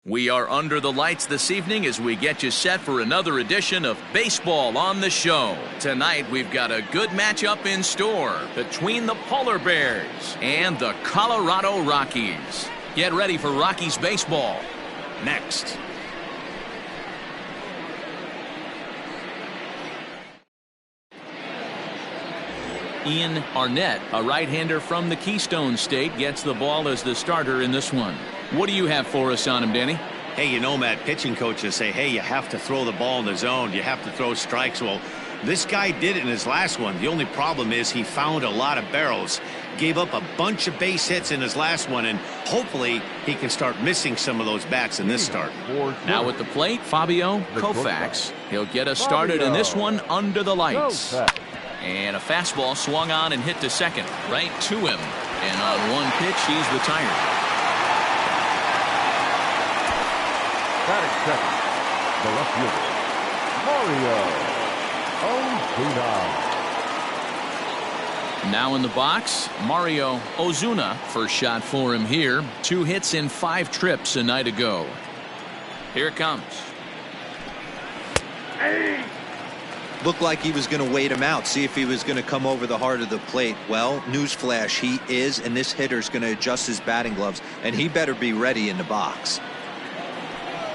We are under the lights this evening as we get you set for another edition of Baseball on the Show. Tonight we've got a good matchup in store between the Polar Bears and the Colorado Rockies. Get ready for Rockies baseball next. Ian Arnett, a right-hander from the Keystone State, gets the ball as the starter in this one. What do you have for us on him, Danny? Hey, you know, Matt, pitching coaches say, hey, you have to throw the ball in the zone. You have to throw strikes. Well, this guy did it in his last one. The only problem is he found a lot of barrels, gave up a bunch of base hits in his last one, and hopefully he can start missing some of those bats in this start. Now at the plate, Fabio Koufax. He'll get us started in this one under the lights. And a fastball swung on and hit to second, right to him. And on one pitch, he's retired. Batting second, the left fielder, Mario Ozuna. Now in the box, Mario Ozuna. First shot for him here. 2 hits in 5 trips a night ago. Here it comes. Looked like he was going to wait him out, see if he was going to come over the heart of the plate. Well, newsflash, he is, and this hitter's going to adjust his batting gloves, and he better be ready in the box.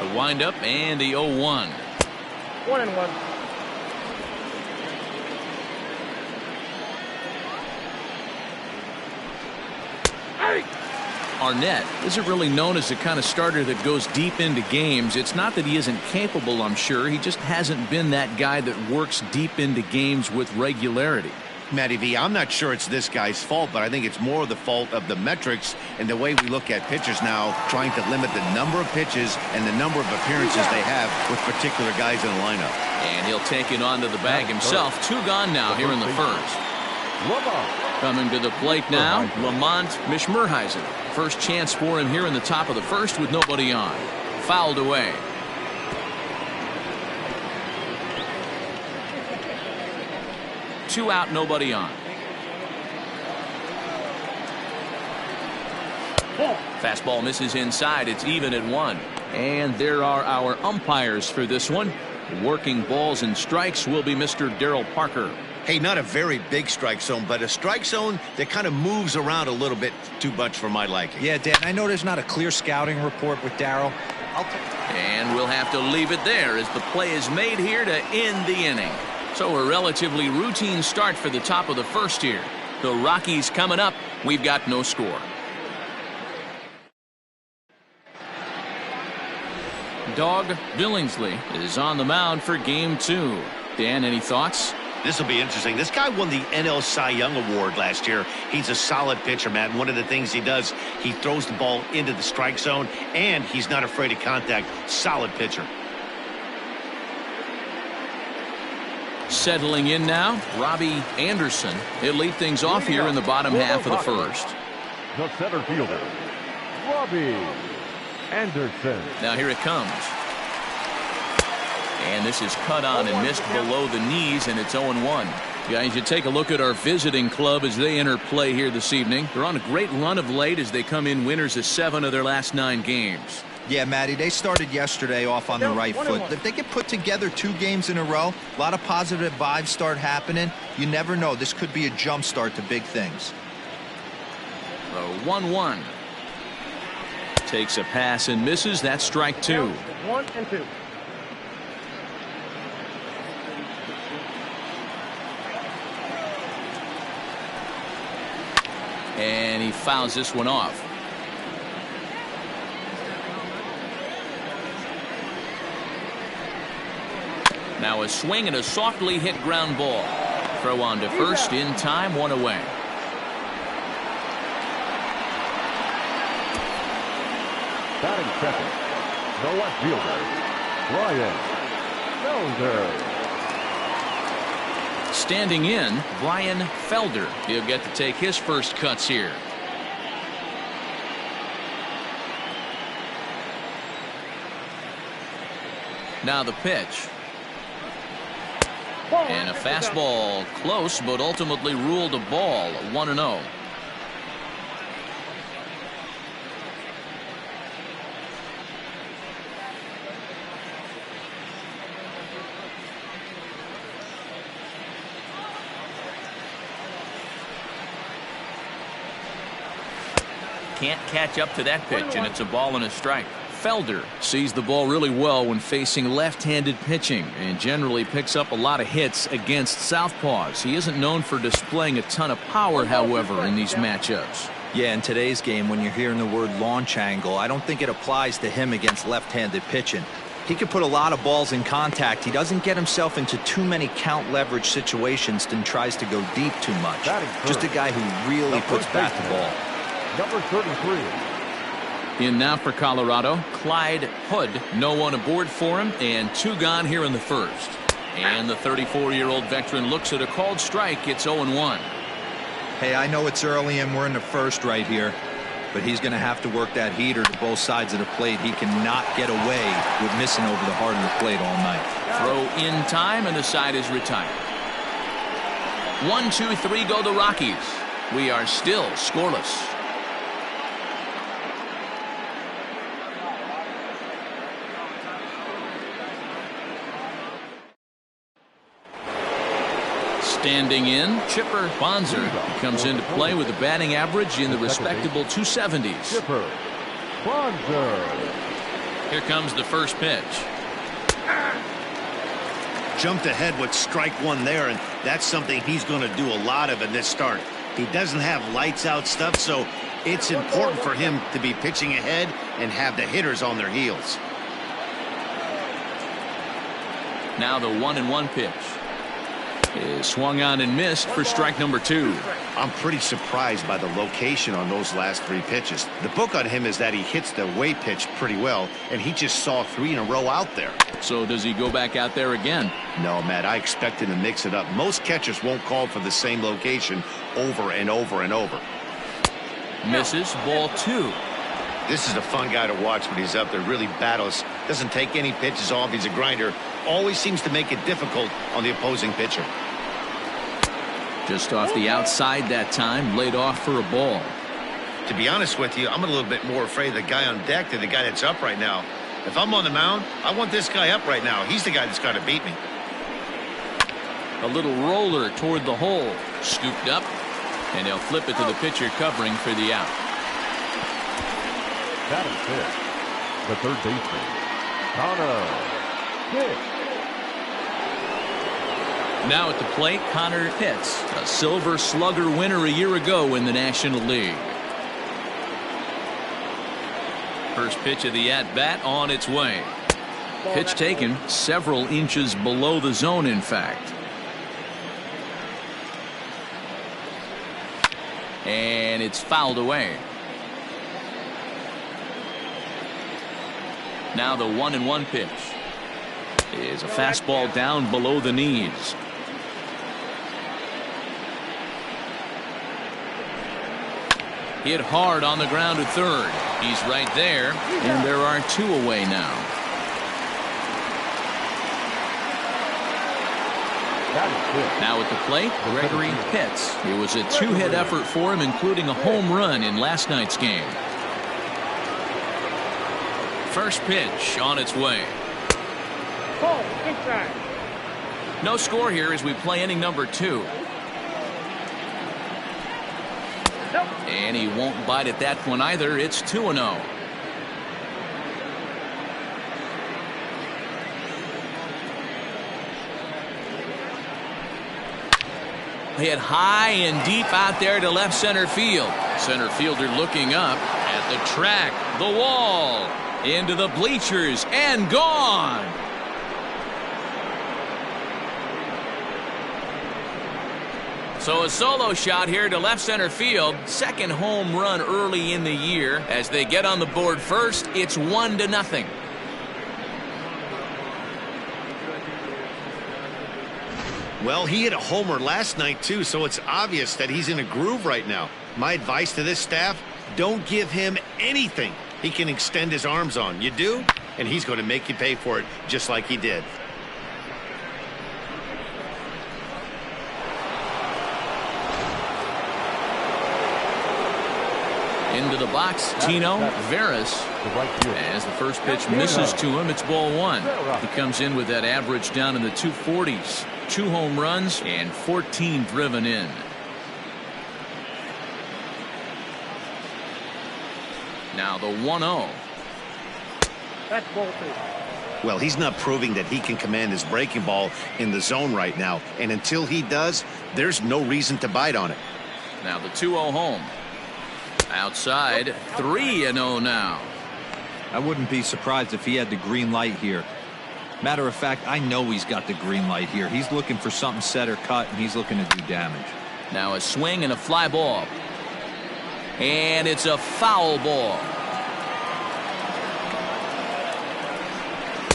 The windup and the 0-1. 1-1. Arnett isn't really known as the kind of starter that goes deep into games. It's not that he isn't capable, I'm sure. He just hasn't been that guy that works deep into games with regularity. Matty V, I'm not sure it's this guy's fault, but I think it's more the fault of the metrics and the way we look at pitchers now, trying to limit the number of pitches and the number of appearances they have with particular guys in the lineup. And he'll take it onto the bag himself. 2 gone now here in the first. Coming to the plate now, Lamont Mishmerheisen. First chance for him here in the top of the first with nobody on. Fouled away. Two out, nobody on. Fastball misses inside. It's even at 1. And there are our umpires for this one. Working balls and strikes will be Mr. Darryl Parker. Hey, not a very big strike zone, but a strike zone that kind of moves around a little bit too much for my liking. Yeah, Dan, I know there's not a clear scouting report with Darryl. And we'll have to leave it there as the play is made here to end the inning. So a relatively routine start for the top of the first here. The Rockies coming up. We've got no score. Doug Billingsley is on the mound for game 2. Dan, any thoughts? This will be interesting. This guy won the NL Cy Young Award last year. He's a solid pitcher, man. One of the things he does, he throws the ball into the strike zone, and he's not afraid of contact. Solid pitcher. Settling in now, Robbie Anderson. He'll lead things off here in the bottom half of the first. The center fielder, Robbie Anderson. Now here it comes. And this is cut on and missed below the knees, and it's 0-1. Guys, you take a look at our visiting club as they enter play here this evening. They're on a great run of late as they come in winners of 7 of their last 9 games. Yeah, Matty, they started yesterday off on the right foot. If they get put together 2 games in a row, a lot of positive vibes start happening. You never know. This could be a jump start to big things. The 1-1. Takes a pass and misses. That's strike 2. 1-2. And he fouls this one off. Now a swing and a softly hit ground ball. Throw on to first in time, 1 away. Batting second, the left fielder, Brian Felder. Standing in, Brian Felder. He'll get to take his first cuts here. Now the pitch. And a fastball close, but ultimately ruled a ball. 1-0. can't catch up to that pitch, and it's a ball and a strike. Felder sees the ball really well when facing left-handed pitching and generally picks up a lot of hits against southpaws. He isn't known for displaying a ton of power, however, in these matchups. Yeah, in today's game, when you're hearing the word launch angle, I don't think it applies to him against left-handed pitching. He can put a lot of balls in contact. He doesn't get himself into too many count leverage situations and tries to go deep too much. Just a guy who really puts bat to ball. Number 33. In now for Colorado, Clyde Hood. No one aboard for him, and 2 gone here in the first. And the 34-year-old veteran looks at a called strike. It's 0-1. Hey, I know it's early and we're in the first right here, but he's going to have to work that heater to both sides of the plate. He cannot get away with missing over the heart of the plate all night. Throw in time, and the side is retired. 1, 2, 3 go the Rockies. We are still scoreless. Standing in, Chipper Bonzer comes into play with a batting average in the respectable 270s. Chipper Bonzer. Here comes the first pitch. Jumped ahead with strike 1 there, and that's something he's going to do a lot of in this start. He doesn't have lights out stuff, so it's important for him to be pitching ahead and have the hitters on their heels. Now the 1-1 pitch is swung on and missed for strike number 2. I'm pretty surprised by the location on those last 3 pitches. The book on him is that he hits the way pitch pretty well, and he just saw 3 in a row out there. So does he go back out there again? No, Matt, I expect him to mix it up. Most catchers won't call for the same location over and over and over. Misses, ball 2. This is a fun guy to watch when he's up there. Really battles. Doesn't take any pitches off. He's a grinder. Always seems to make it difficult on the opposing pitcher. Just off the outside that time, laid off for a ball. To be honest with you, I'm a little bit more afraid of the guy on deck than the guy that's up right now. If I'm on the mound, I want this guy up right now. He's the guy that's got to beat me. A little roller toward the hole. Scooped up, and he'll flip it to the pitcher covering for the out. That is it. The third baseman, Connor Pitts. Now at the plate, Connor Pitts, a Silver Slugger winner a year ago in the National League. First pitch of the at-bat on its way. Pitch taken several inches below the zone, in fact. And it's fouled away. Now the 1-1 pitch is a fastball down below the knees. Hit hard on the ground to third. He's right there, and there are 2 away now. Now at the plate, Gregory Pitts. It was a 2-hit effort for him, including a home run in last night's game. First pitch on its way. No score here as we play inning number 2. And he won't bite at that one either. It's 2-0. Hit high and deep out there to left center field. Center fielder looking up at the track, the wall, into the bleachers, and gone. So a solo shot here to left center field. Second home run early in the year. As they get on the board first, it's 1-0. Well, he hit a homer last night, too, so it's obvious that he's in a groove right now. My advice to this staff, don't give him anything he can extend his arms on. You do, and he's going to make you pay for it just like he did. Into the box, Tino Veras. As the first pitch misses to him, it's ball 1. He comes in with that average down in the 240s. 2 home runs and 14 driven in. Now the 1-0. That's ball 2. Well, he's not proving that he can command his breaking ball in the zone right now. And until he does, there's no reason to bite on it. Now the 2-0 home. Outside, 3-0 now. I wouldn't be surprised if he had the green light here. Matter of fact, I know he's got the green light here. He's looking for something set or cut, and he's looking to do damage. Now a swing and a fly ball. And it's a foul ball.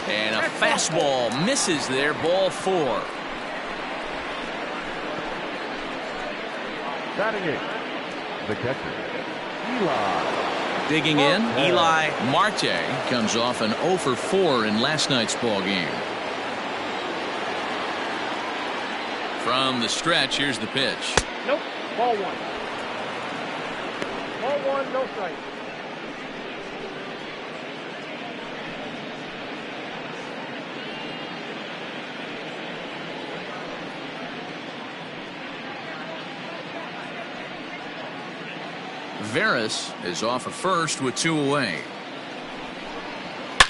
And a fastball misses there, ball 4. Batting it, the catcher, Eli. Digging in, Eli Marte comes off an 0 for 4 in last night's ball game. From the stretch, here's the pitch. Nope, ball 1. Ball 1, no strike. Veras is off at first with 2 away.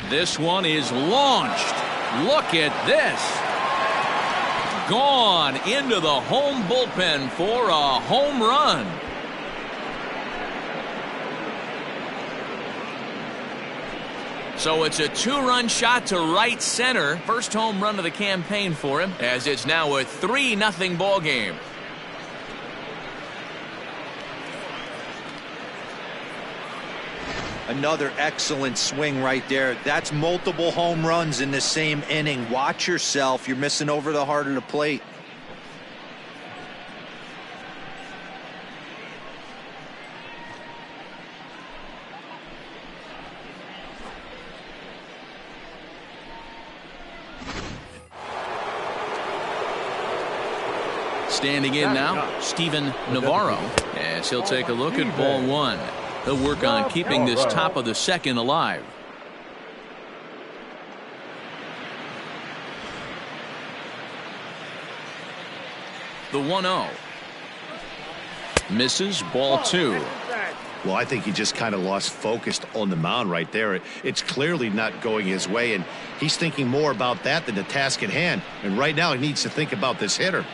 This one is launched. Look at this. Gone into the home bullpen for a home run. So it's a 2-run shot to right center. First home run of the campaign for him, as it's now a 3-0 ball game. Another excellent swing right there. That's multiple home runs in the same inning. Watch yourself. You're missing over the heart of the plate. Standing in now, Steven Navarro, as he'll take a look at ball 1. He'll work on keeping this top of the second alive. The 1-0. Misses, ball 2. Well, I think he just kind of lost focus on the mound right there. It's clearly not going his way, and he's thinking more about that than the task at hand. And right now he needs to think about this hitter.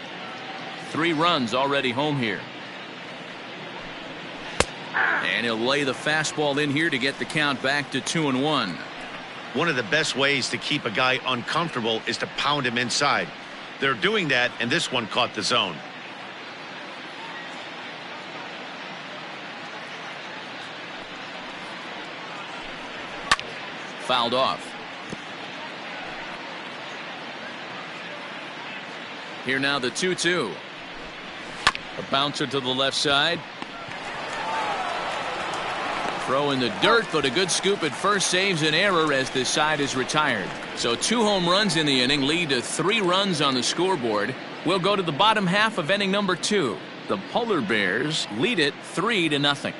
3 runs already home here. And he'll lay the fastball in here to get the count back to 2-1. One of the best ways to keep a guy uncomfortable is to pound him inside. They're doing that, and this one caught the zone. Fouled off. Here now the 2-2. A bouncer to the left side. Throw in the dirt, but a good scoop at first saves an error as this side is retired. So 2 home runs in the inning lead to 3 runs on the scoreboard. We'll go to the bottom half of inning number 2. The Polar Bears lead it 3-0.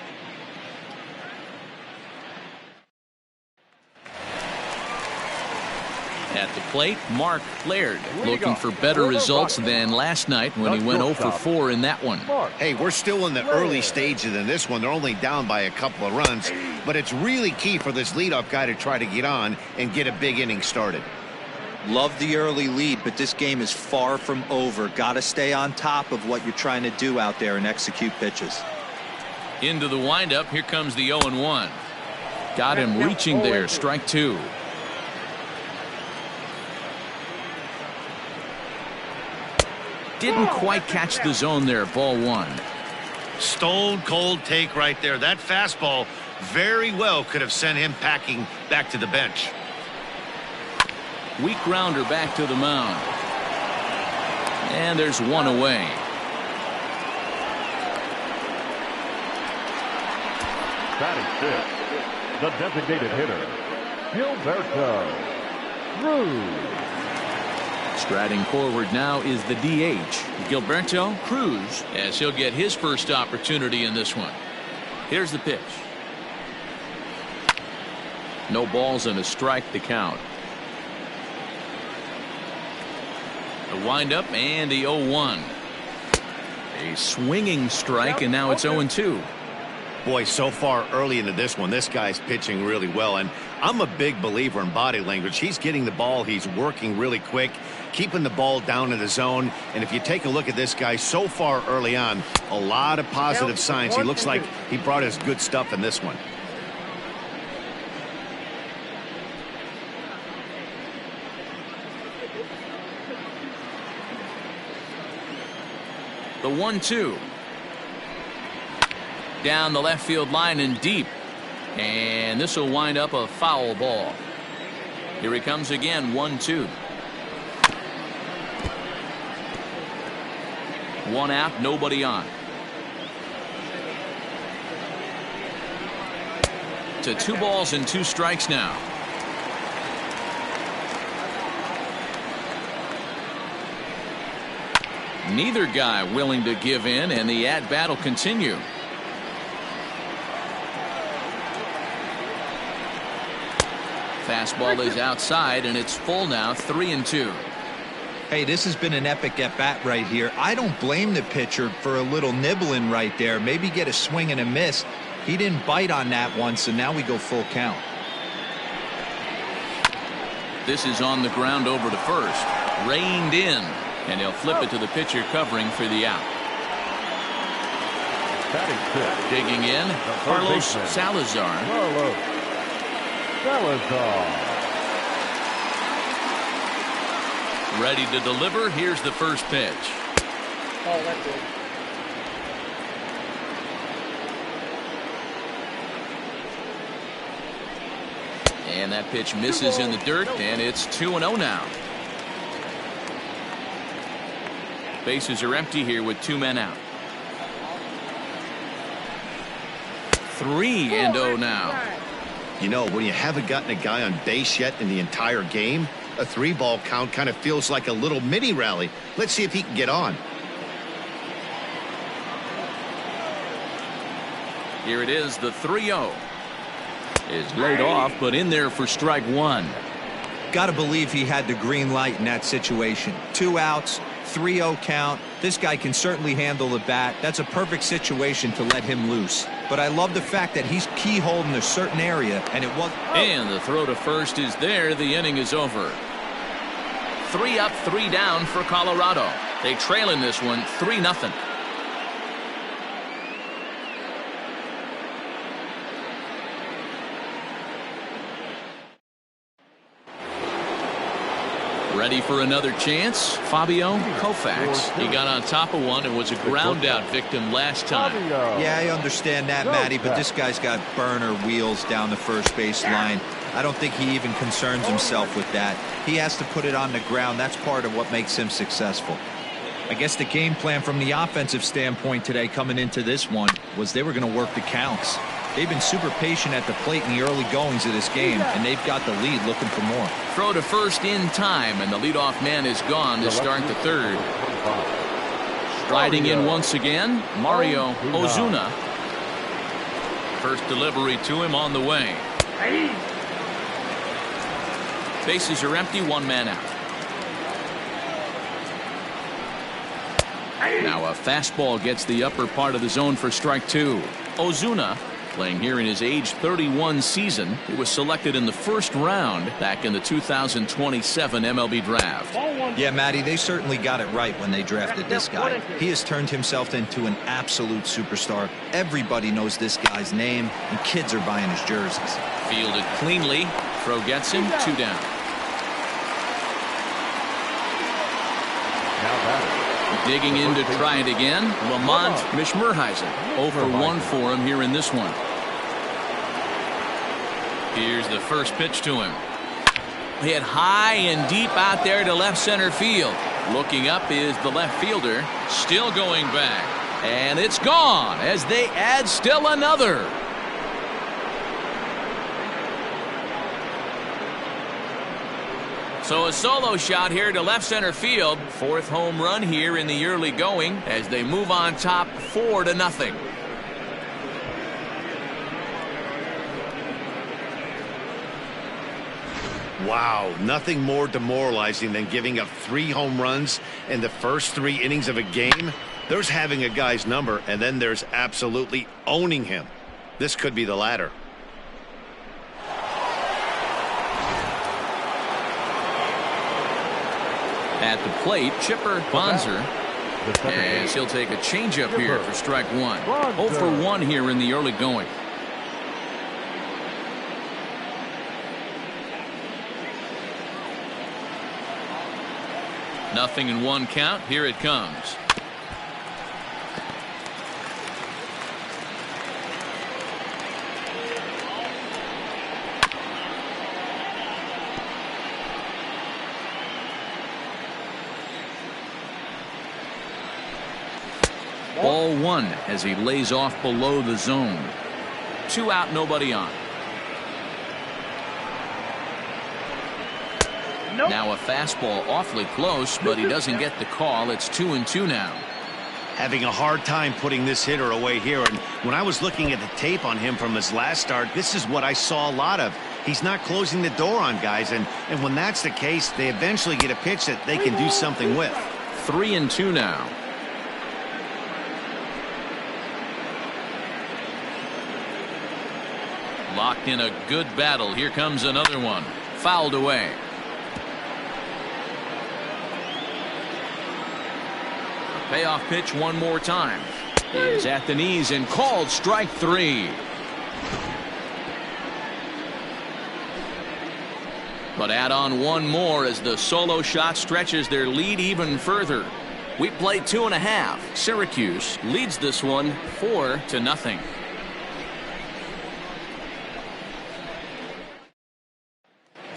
At the plate, Mark Laird looking for better results than last night when he went 0 for 4 in that one. Hey, we're still in the early stages in this one. They're only down by a couple of runs, but it's really key for this leadoff guy to try to get on and get a big inning started. Love the early lead, but this game is far from over. Got to stay on top of what you're trying to do out there and execute pitches. Into the windup, here comes the 0-1. Got him reaching there, strike 2. Didn't quite catch the zone there, ball 1. Stone cold take right there. That fastball very well could have sent him packing back to the bench. Weak grounder back to the mound. And there's 1 away. Batting 6, the designated hitter, Gilberto Cruz. Striding forward now is the DH, Gilberto Cruz, as he'll get his first opportunity in this one. Here's the pitch. No balls and a strike to count. The windup and the 0-1. A swinging strike, and now it's 0-2. Boy, so far early into this one, this guy's pitching really well, and I'm a big believer in body language. He's getting the ball, he's working really quick, keeping the ball down in the zone, and if you take a look at this guy so far early on, a lot of positive signs. He looks like he brought his good stuff in this one. The 1-2. Down the left field line and deep. And this will wind up a foul ball. Here he comes again, 1-2. One out, nobody on. To 2 balls and 2 strikes now. Neither guy willing to give in, and the at-bat will continue. Fastball is outside, and it's full now, 3-2. Hey, this has been an epic at-bat right here. I don't blame the pitcher for a little nibbling right there. Maybe get a swing and a miss. He didn't bite on that one, so now we go full count. This is on the ground over to first. Reined in, and he'll flip it to the pitcher covering for the out. Digging in, Carlos Salazar. Ready to deliver. Here's the first pitch. Oh, that's good. And that pitch misses in the dirt, and it's 2-0 now. Bases are empty here with 2 men out. 3-0 now. You know, when you haven't gotten a guy on base yet in the entire game, a 3-ball count kind of feels like a little mini rally. Let's see if he can get on. Here it is, the 3-0. Is laid off, but in there for strike 1. Got to believe he had the green light in that situation. 2 outs, 3-0 count. This guy can certainly handle the bat. That's a perfect situation to let him loose. But I love the fact that he's keyholed in a certain area, and it was. And the throw to first is there. The inning is over. 3 up, 3 down for Colorado. They trail in this one 3-0. Ready for another chance? Fabio Koufax. He got on top of one and was a ground out victim last time. Yeah, I understand that, Matty, but this guy's got burner wheels down the first base line. I don't think he even concerns himself with that. He has to put it on the ground. That's part of what makes him successful. I guess the game plan from the offensive standpoint today coming into this one was they were going to work the counts. They've been super patient at the plate in the early goings of this game, and they've got the lead looking for more. Throw to first in time, and the leadoff man is gone to start the third. Sliding in once again, Mario Ozuna. First delivery to him on the way. Bases are empty, 1 man out. Now a fastball gets the upper part of the zone for strike 2. Ozuna, playing here in his age 31 season, he was selected in the first round back in the 2027 MLB draft. Yeah, Matty, they certainly got it right when they drafted this guy. He has turned himself into an absolute superstar. Everybody knows this guy's name, and kids are buying his jerseys. Fielded cleanly. Throw gets him, 2 down. Digging in to try it again, Lamont Mishmerheisen. 0-for-1 for him here in this one. Here's the first pitch to him. Hit high and deep out there to left center field. Looking up is the left fielder. Still going back. And it's gone as they add still another. So a solo shot here to left center field. 4th home run here in the early going as they move on top 4-0. Wow, nothing more demoralizing than giving up 3 home runs in the first 3 innings of a game. There's having a guy's number, and then there's absolutely owning him. This could be the latter. At the plate, Chipper Bonser, as he'll take a changeup here for strike one. 0 for 1 here in the early going. Nothing in 1 count. Here it comes. Ball 1 as he lays off below the zone. 2 out, nobody on. Nope. Now a fastball awfully close, but he doesn't get the call. It's 2-2 now. Having a hard time putting this hitter away here. And when I was looking at the tape on him from his last start, this is what I saw a lot of. He's not closing the door on guys. And when that's the case, they eventually get a pitch that they can do something with. 3-2 now. Locked in a good battle. Here comes another one. Fouled away. Payoff pitch one more time. Is at the knees and called strike 3. But add on one more as the solo shot stretches their lead even further. We play 2.5. Syracuse leads this one 4-0.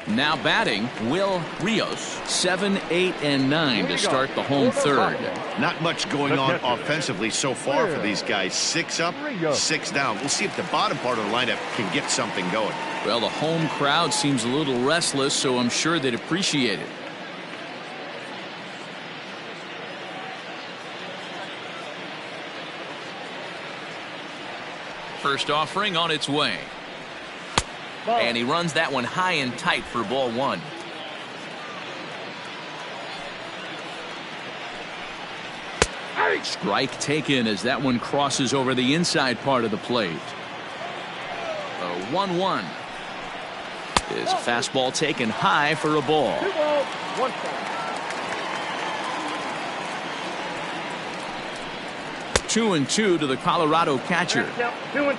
Now batting, Will Rios, 7, 8, and 9 to start the home third. Not much going on offensively so far for these guys. 6 up, 6 down. We'll see if the bottom part of the lineup can get something going. Well, the home crowd seems a little restless, so I'm sure they'd appreciate it. First offering on its way. And he runs that one high and tight for ball 1. Strike taken as that one crosses over the inside part of the plate. A 1-1. Is a fastball taken high for a ball. 2 balls, 1 strike. 2-2 to the Colorado catcher.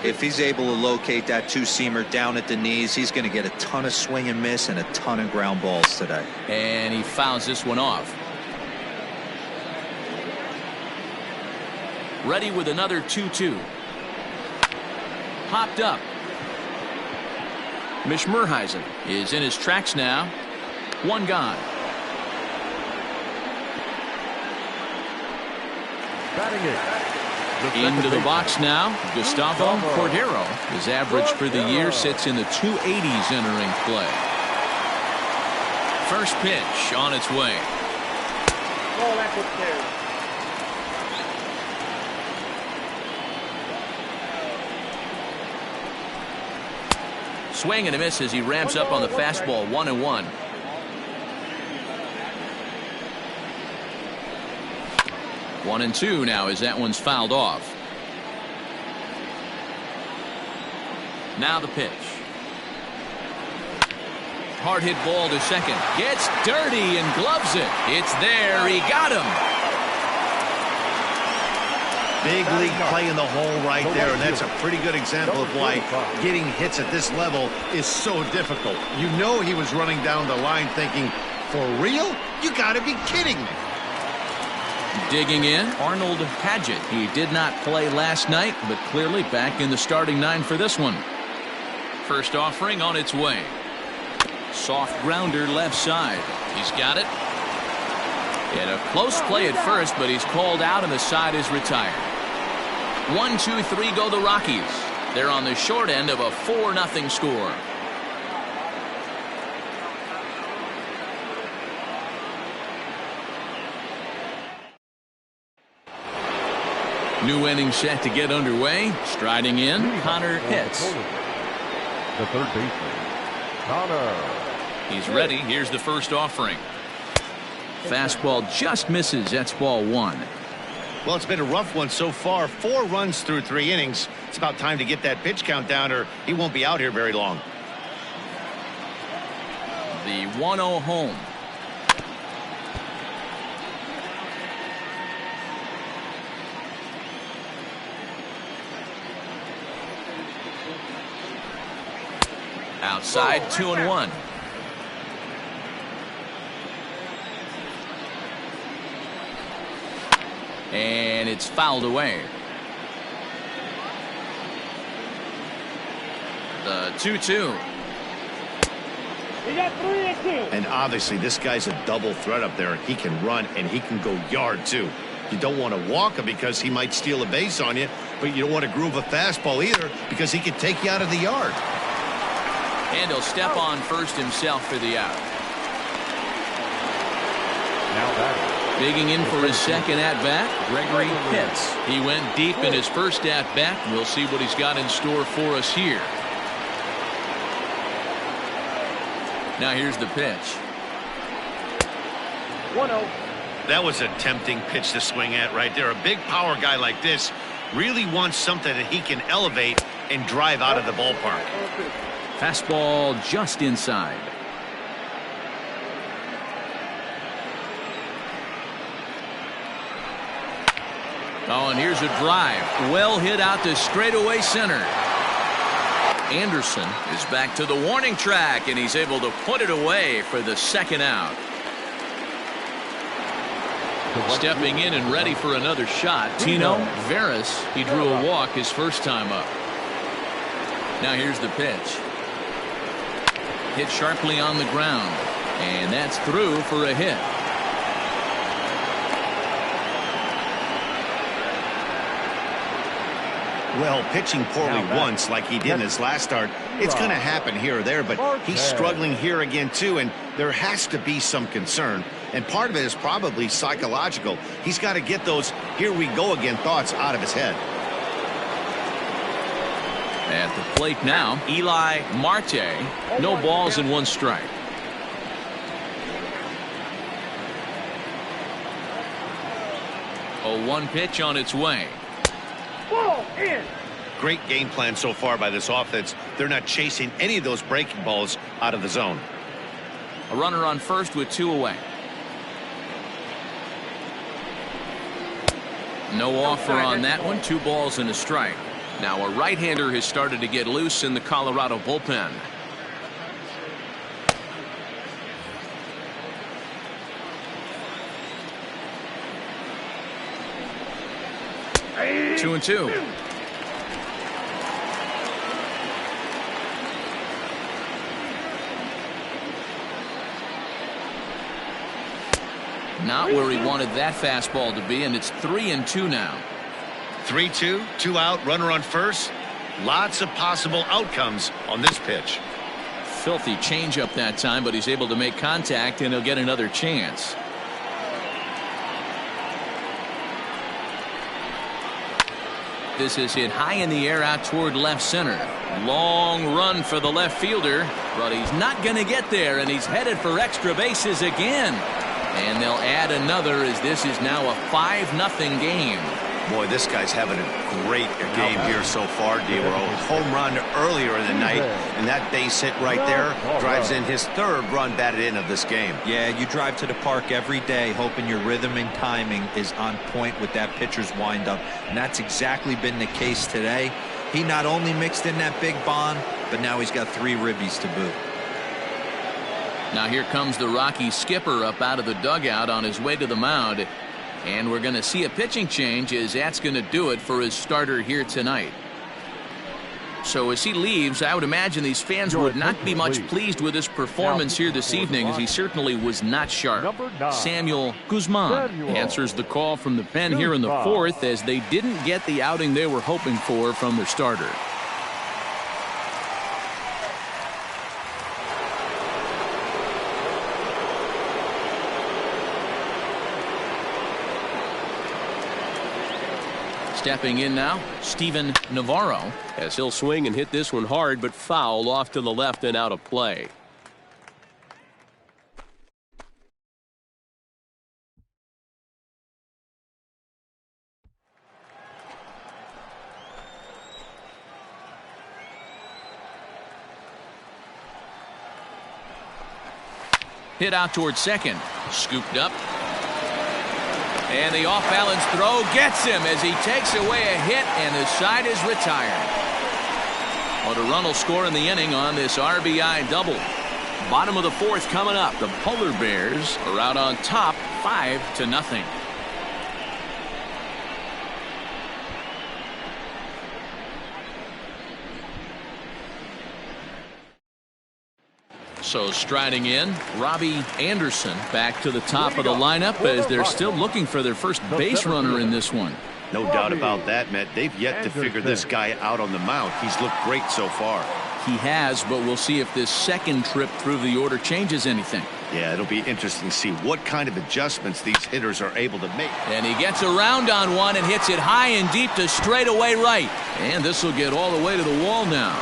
If he's able to locate that 2-seamer down at the knees, he's going to get a ton of swing and miss and a ton of ground balls today. And he fouls this one off. Ready with another 2-2. Popped up. Mishmerheisen is in his tracks now. 1 gone. Batting it. Into the box now. Gustavo Cordero. His average for the year sits in the 280s entering play. First pitch on its way. Oh, that's upstairs. Swing and a miss as he ramps up on the fastball. 1-1. One and 2 now as that one's fouled off. Now the pitch. Hard hit ball to second. Gets dirty and gloves it. It's there. He got him. Big league play in the hole right there, and that's a pretty good example of why getting hits at this level is so difficult. You know he was running down the line thinking, for real? You gotta be kidding me. Digging in, Arnold Padgett. He did not play last night, but clearly back in the starting 9 for this one. First offering on its way. Soft grounder left side. He's got it. And a close play at first, but he's called out and the side is retired. 1, 2, 3 go the Rockies. They're on the short end of a 4-0 score. New inning set to get underway. Striding in, Connor Pitts. The third baseman, Connor. He's ready. Here's the first offering. Fastball just misses. That's ball 1. Well, it's been a rough one so far. 4 runs through 3 innings. It's about time to get that pitch count down or he won't be out here very long. The 1-0 home. Outside, 2-1. And it's fouled away. The 2-2. He got 3 and 2. And obviously this guy's a double threat up there. He can run and he can go yard too. You don't want to walk him because he might steal a base on you, but you don't want to groove a fastball either because he can take you out of the yard. And he'll step on first himself for the out. Now batting. Digging in for his second at-bat, Gregory Pitts. He went deep in his first at-bat. We'll see what he's got in store for us here. Now here's the pitch. 1-0. That was a tempting pitch to swing at right there. A big power guy like this really wants something that he can elevate and drive out of the ballpark. Fastball just inside. Oh, and here's a drive. Well hit out to straightaway center. Anderson is back to the warning track, and he's able to put it away for the second out. Stepping in and ready for another shot, Tino Veras. He drew a walk his first time up. Now here's the pitch. Hit sharply on the ground, and that's through for a hit. Well, pitching poorly once like he did in his last start, it's going to happen here or there, but he's struggling here again too, and there has to be some concern. And part of it is probably psychological. He's got to get those here we go again thoughts out of his head. At the plate now, Eli Marte. No balls and 1 strike. A 1 pitch on its way. Ball in. Great game plan so far by this offense. They're not chasing any of those breaking balls out of the zone. A runner on first with 2 away. No offer on that one. 2 balls and a strike. Now a right-hander has started to get loose in the Colorado bullpen. Two and two. Not where he wanted that fastball to be, and it's 3-2 now. 3-2, 2 out, runner on first. Lots of possible outcomes on this pitch. Filthy changeup that time, but he's able to make contact, and he'll get another chance. This is hit high in the air out toward left center. Long run for the left fielder, but he's not going to get there, and he's headed for extra bases again. And they'll add another as this is now a 5-0 game. Boy, this guy's having a great game here so far, D-Row. Home run earlier in the night, and that base hit right there drives in his 3rd run batted in of this game. Yeah, you drive to the park every day hoping your rhythm and timing is on point with that pitcher's windup, and that's exactly been the case today. He not only mixed in that big bomb, but now he's got 3 ribbies to boot. Now here comes the Rockies skipper up out of the dugout on his way to the mound. And we're going to see a pitching change as that's going to do it for his starter here tonight. So as he leaves, I would imagine these fans would not be much pleased with his performance here this evening, as he certainly was not sharp. Samuel Guzman answers the call from the pen here in the 4th, as they didn't get the outing they were hoping for from their starter. Stepping in now, Steven Navarro, as he'll swing and hit this one hard, but foul off to the left and out of play. Hit out towards second. Scooped up. And the off-balance throw gets him as he takes away a hit, and the side is retired. Well, the run will score in the inning on this RBI double. Bottom of the fourth coming up. The Polar Bears are out on top 5-0. So striding in, Robbie Anderson back to the top of the lineup as they're still looking for their first base runner in this one. No doubt about that, Matt. They've yet to figure this guy out on the mound. He's looked great so far. He has, but we'll see if this second trip through the order changes anything. Yeah, it'll be interesting to see what kind of adjustments these hitters are able to make. And he gets around on one and hits it high and deep to straightaway right. And this will get all the way to the wall now.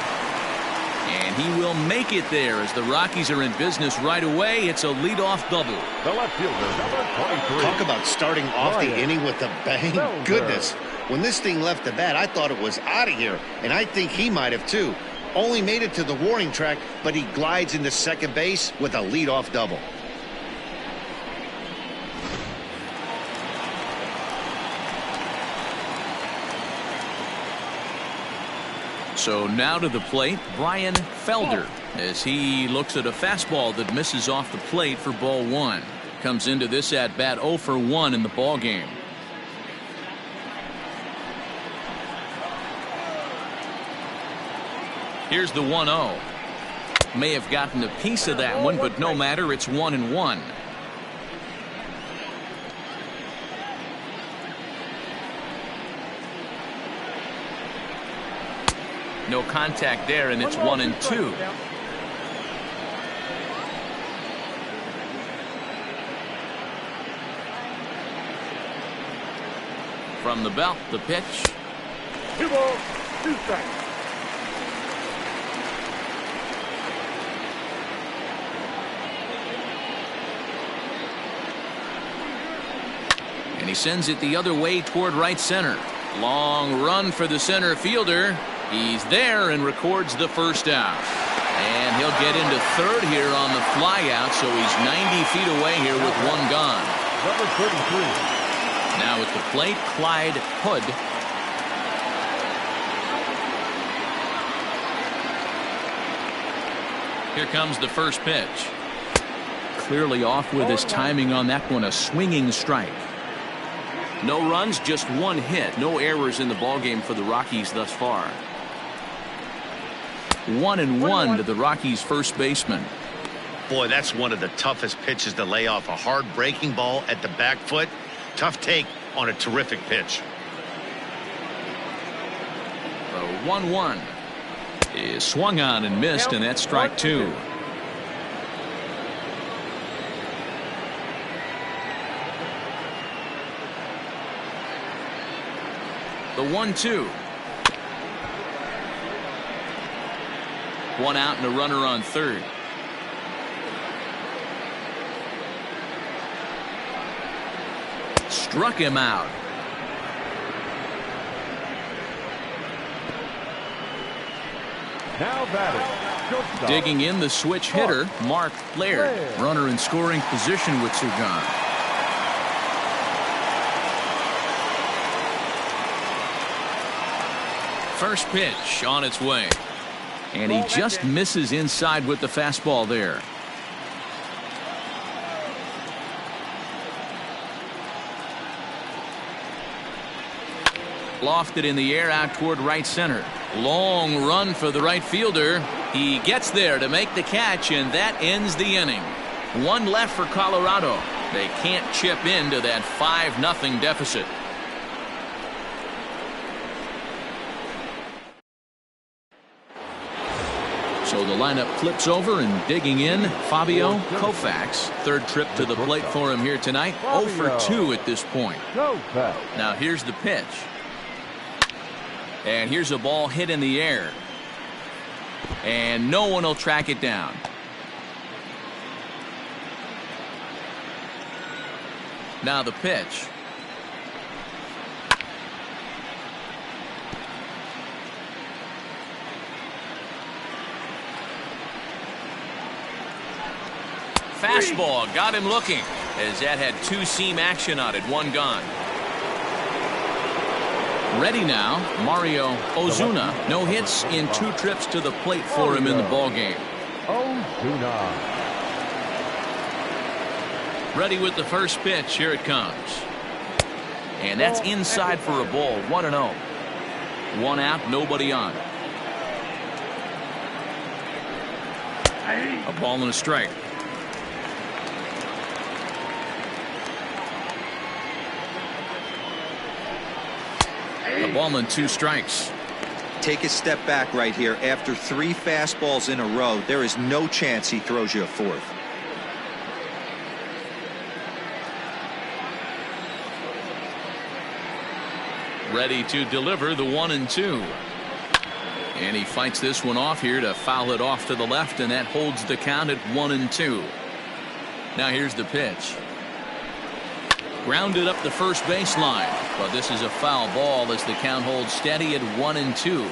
And he will make it there as the Rockies are in business right away. It's a leadoff double. The left fielder, number 23. Talk about starting off the inning with a bang. Goodness, when this thing left the bat, I thought it was out of here. And I think he might have too. Only made it to the warning track, but he glides into second base with a leadoff double. So now to the plate, Brian Felder, as he looks at a fastball that misses off the plate for ball one. Comes into this at bat 0 for 1 in the ball game. Here's the 1-0. May have gotten a piece of that one, but no matter, it's 1-1. No contact there, and it's 1-2. From the belt, the pitch. 2 balls, 2 strikes. And he sends it the other way toward right center. Long run for the center fielder. He's there and records the first out. And he'll get into third here on the fly out, so he's 90 feet away here with one gone. Number 33. Now at the plate, Clyde Hood. Here comes the first pitch. Clearly off with his timing on that one, a swinging strike. No runs, just one hit. No errors in the ballgame for the Rockies thus far. 1-1 to the Rockies' first baseman. Boy, that's one of the toughest pitches to lay off. A hard breaking ball at the back foot. Tough take on a terrific pitch. The 1-1 is swung on and missed, and that's strike 2. The 1-2. One out and a runner on third. Struck him out. Now batting, shortstop. Digging in, the switch hitter, Mark Laird. Runner in scoring position with Sugan. First pitch on its way. And he just misses inside with the fastball there. Lofted in the air out toward right center. Long run for the right fielder. He gets there to make the catch, and that ends the inning. One left for Colorado. They can't chip into that 5-0 deficit. So the lineup flips over, and digging in, Fabio Koufax. Third trip to the plate for him here tonight. 0 for 2 at this point. Now here's the pitch. And here's a ball hit in the air. And no one will track it down. Now the pitch. fastball got him looking, as that had two-seam action on it, one gone. Ready now, Mario Ozuna. No hits in 2 trips to the plate for him in the ballgame. Ozuna. Ready with the first pitch. Here it comes. And that's inside for a ball. 1-0. 1 out, nobody on. A ball and a strike. A ball and 2 strikes. Take a step back right here. After 3 fastballs in a row, there is no chance he throws you a 4th. Ready to deliver the 1-2. And he fights this one off here to foul it off to the left, and that holds the count at 1-2. Now here's the pitch. Grounded up the first baseline, but this is a foul ball as the count holds steady at 1-2.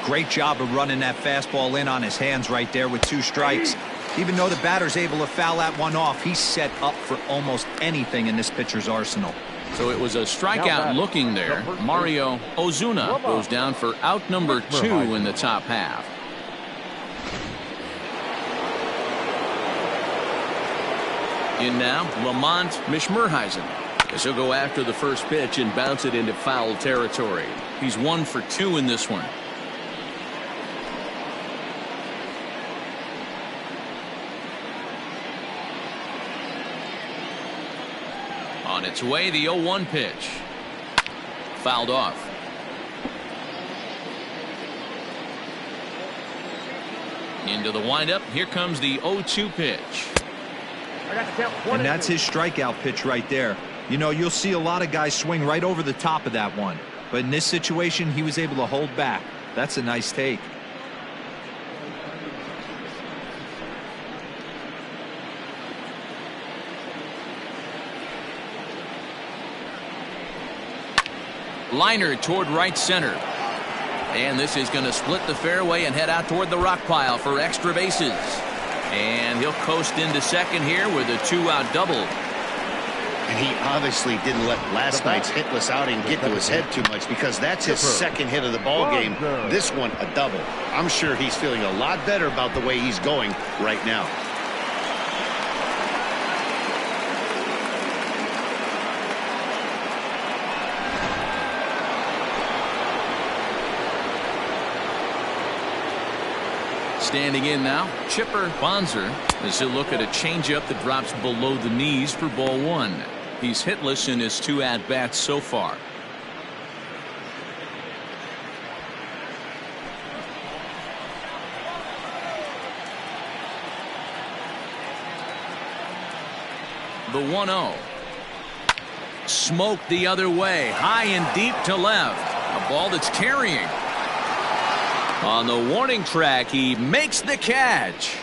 Great job of running that fastball in on his hands right there with 2 strikes. Even though the batter's able to foul that one off, he's set up for almost anything in this pitcher's arsenal. So it was a strikeout looking there. Mario Ozuna goes down for out number 2 in the top half. In now, Lamont Mishmerheisen. As he'll go after the first pitch and bounce it into foul territory. He's 1 for 2 in this one. On its way, the 0-1 pitch. Fouled off. Into the windup. Here comes the 0-2 pitch. And that's his strikeout pitch right there. You know, you'll see a lot of guys swing right over the top of that one. But in this situation, he was able to hold back. That's a nice take. Liner toward right center. And this is going to split the fairway and head out toward the rock pile for extra bases. And he'll coast into second here with a 2-out double. And he obviously didn't let last night's hitless outing get to his head too much, because that's his second hit of the ball game. This one a double. I'm sure he's feeling a lot better about the way he's going right now. Standing in now, Chipper Bonser, as he'll look at a changeup that drops below the knees for ball 1. He's hitless in his 2 at-bats so far. The 1-0. Smoked the other way, high and deep to left. A ball that's carrying. On the warning track, he makes the catch.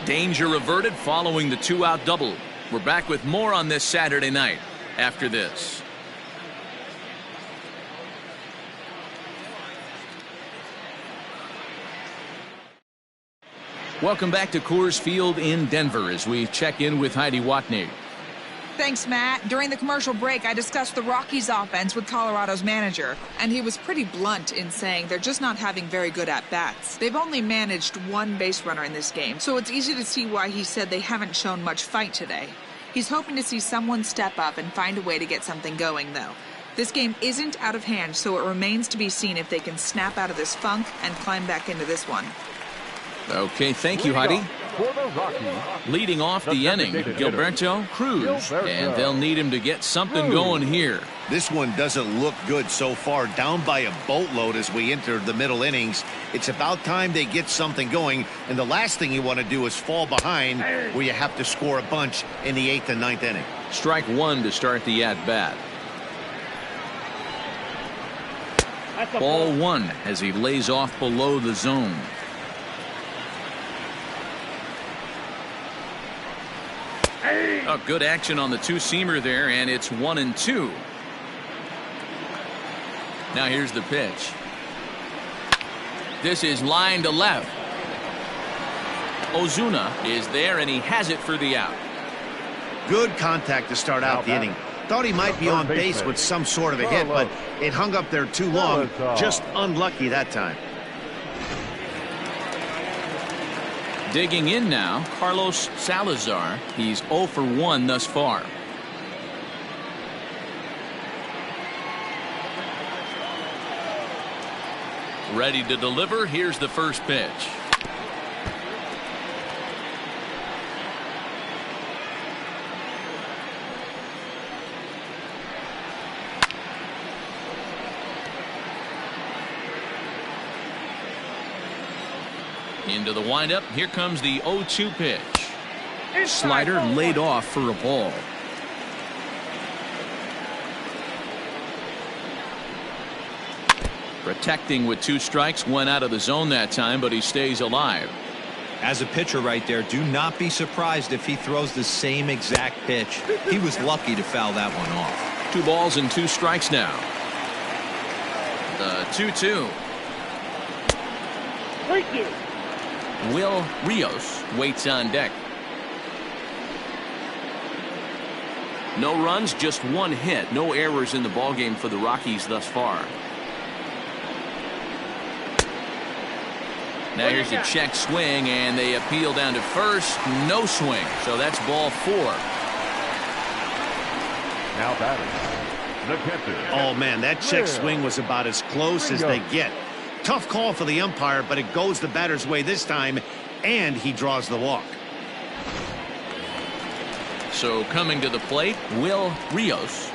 Danger averted following the 2-out double. We're back with more on this Saturday night after this. Welcome back to Coors Field in Denver as we check in with Heidi Watney. Thanks, Matt. During the commercial break, I discussed the Rockies offense with Colorado's manager, and he was pretty blunt in saying they're just not having very good at-bats. They've only managed 1 base runner in this game, so it's easy to see why he said they haven't shown much fight today. He's hoping to see someone step up and find a way to get something going, though. This game isn't out of hand, so it remains to be seen if they can snap out of this funk and climb back into this one. Okay, thank you, Heidi. Leading off the inning, Gilberto Cruz, and they'll need him to get something going here. This one doesn't look good so far, down by a boatload as we enter the middle innings. It's about time they get something going, and the last thing you want to do is fall behind where you have to score a bunch in the 8th and 9th inning. Strike 1 to start the at-bat. Ball 1 as he lays off below the zone. Oh, good action on the 2-seamer there, and it's 1-2. Now here's the pitch. This is line to left. Ozuna is there, and he has it for the out. Good contact to start out the inning. Thought he might be on base with some sort of a hit, but it hung up there too long. Just unlucky that time. Digging in now, Carlos Salazar. He's 0 for 1 thus far. Ready to deliver. Here's the first pitch. Into the windup. Here comes the 0-2 pitch. Slider laid off for a ball. Protecting with 2 strikes, went out of the zone that time, but he stays alive. As a pitcher right there, do not be surprised if he throws the same exact pitch. He was lucky to foul that one off. 2 balls and 2 strikes now. The 2-2. Thank you. Will Rios waits on deck. No runs, just 1 hit. No errors in the ballgame for the Rockies thus far. Now here's a check swing, and they appeal down to first. No swing, so that's ball 4. Now batting, the catcher. Oh, man, that check swing was about as close as they get. Tough call for the umpire, but it goes the batter's way this time, and he draws the walk. So coming to the plate, Will Rios.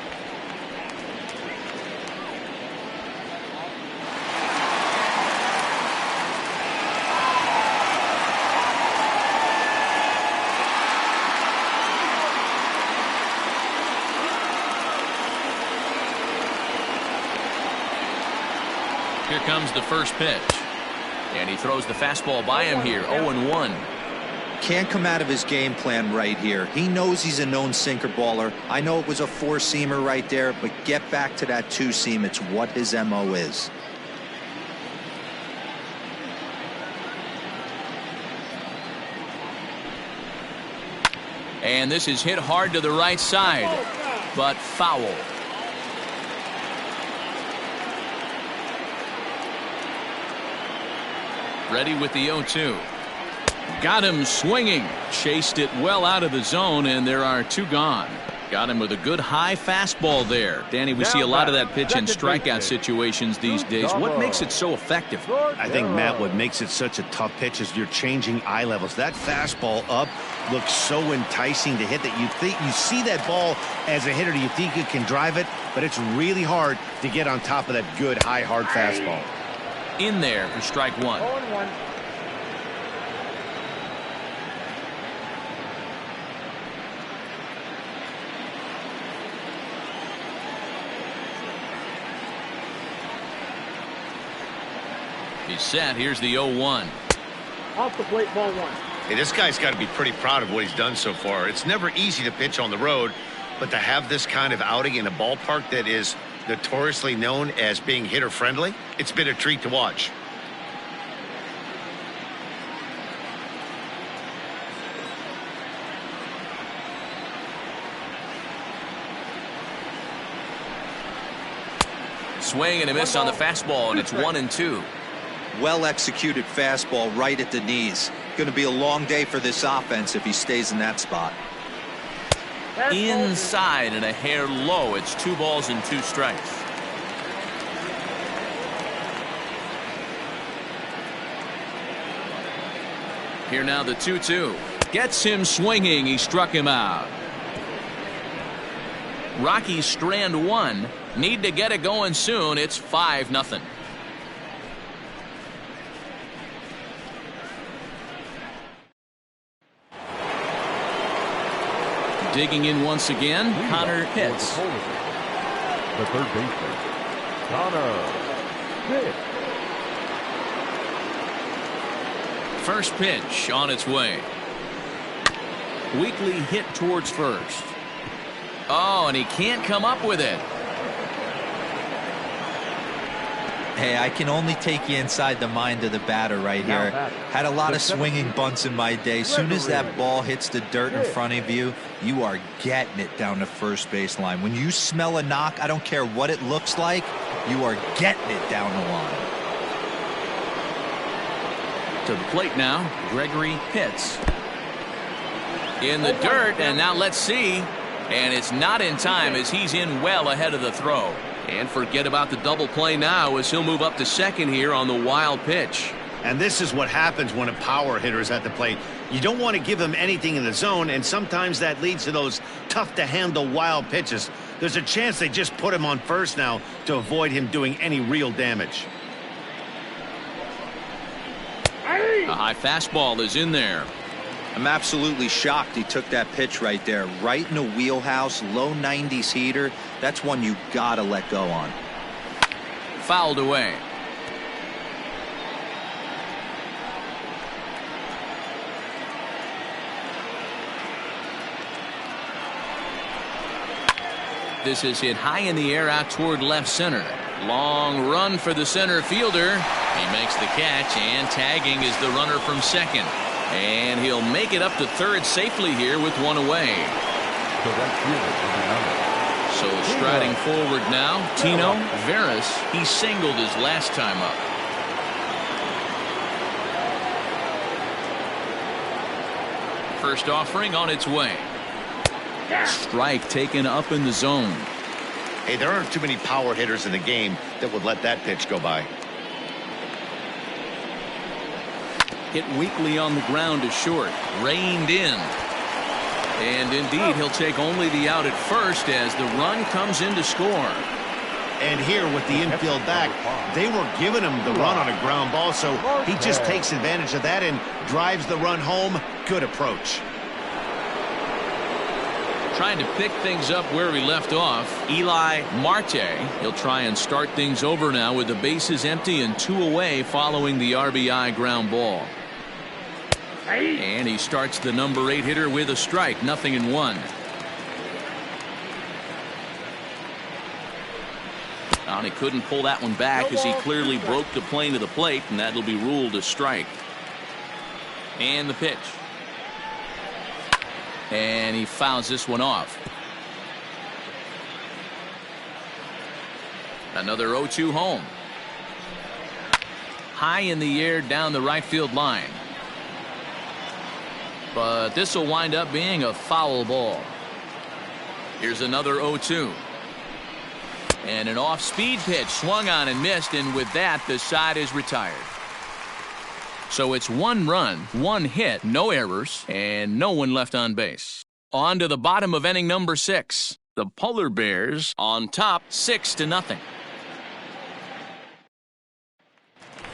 Here comes the first pitch. And he throws the fastball by him here. 0-1. Can't come out of his game plan right here. He knows he's a known sinker baller. I know it was a 4-seamer right there, but get back to that 2-seam. It's what his MO is. And this is hit hard to the right side, but foul. Ready with the 0-2. Got him swinging. Chased it well out of the zone, and there are 2 gone. Got him with a good high fastball there. Danny, we see a lot of that pitch in strikeout situations these days. What makes it so effective? I think, Matt, what makes it such a tough pitch is you're changing eye levels. That fastball up looks so enticing to hit that you see that ball as a hitter. You think you can drive it, but it's really hard to get on top of that good, high, hard fastball. In there for strike 1. 0-1. He's set. Here's the 0-1. Off the plate, ball 1. Hey, this guy's got to be pretty proud of what he's done so far. It's never easy to pitch on the road, but to have this kind of outing in a ballpark that is notoriously known as being hitter friendly, it's been a treat to watch. Swing and a miss on the fastball, and it's 1-2. Well executed fastball right at the knees. Going to be a long day for this offense if he stays in that spot. Inside and a hair low. It's 2 balls and 2 strikes. Here now the 2-2. Gets him swinging. He struck him out. Rockies strand 1. Need to get it going soon. It's 5-0. Digging in once again, Connor hits. The third baseman, Connor hits. First pitch on its way. Weakly hit towards first. Oh, and he can't come up with it. Hey, I can only take you inside the mind of the batter right here. Had a lot of swinging bunts in my day. Soon as that ball hits the dirt in front of you, you are getting it down the first base line. When you smell a knock, I don't care what it looks like, you are getting it down the line. To the plate now, Gregory hits. In the dirt, and now let's see. And it's not in time as he's in well ahead of the throw. And forget about the double play now as he'll move up to second here on the wild pitch. And this is what happens when a power hitter is at the plate. You don't want to give him anything in the zone, and sometimes that leads to those tough-to-handle wild pitches. There's a chance they just put him on first now to avoid him doing any real damage. A high fastball is in there. I'm absolutely shocked he took that pitch right there. Right in the wheelhouse, low 90s heater. That's one you gotta let go on. Fouled away. This is hit high in the air out toward left center. Long run for the center fielder. He makes the catch, and tagging is the runner from second. And he'll make it up to third safely here with one away. So striding forward now, Tino Veras. He singled his last time up. First offering on its way. Strike taken up in the zone. Hey, there aren't too many power hitters in the game that would let that pitch go by. Hit weakly on the ground to short. Reined in. And indeed, he'll take only the out at first as the run comes in to score. And here with the infield back, they were giving him the run on a ground ball, so he just takes advantage of that and drives the run home. Good approach. Trying to pick things up where he left off, Eli Marte. He'll try and start things over now with the bases empty and 2 away following the RBI ground ball. And he starts the number 8 hitter with a strike, 0-1. And he couldn't pull that one back as he clearly broke the plane of the plate, and that'll be ruled a strike. And the pitch. And he fouls this one off. Another 0-2 home. High in the air down the right field line. But this will wind up being a foul ball. Here's another 0-2. And an off-speed pitch swung on and missed, and with that the side is retired. So it's 1 run, 1 hit, no errors, and no one left on base. On to the bottom of inning number 6. The Polar Bears on top 6-0.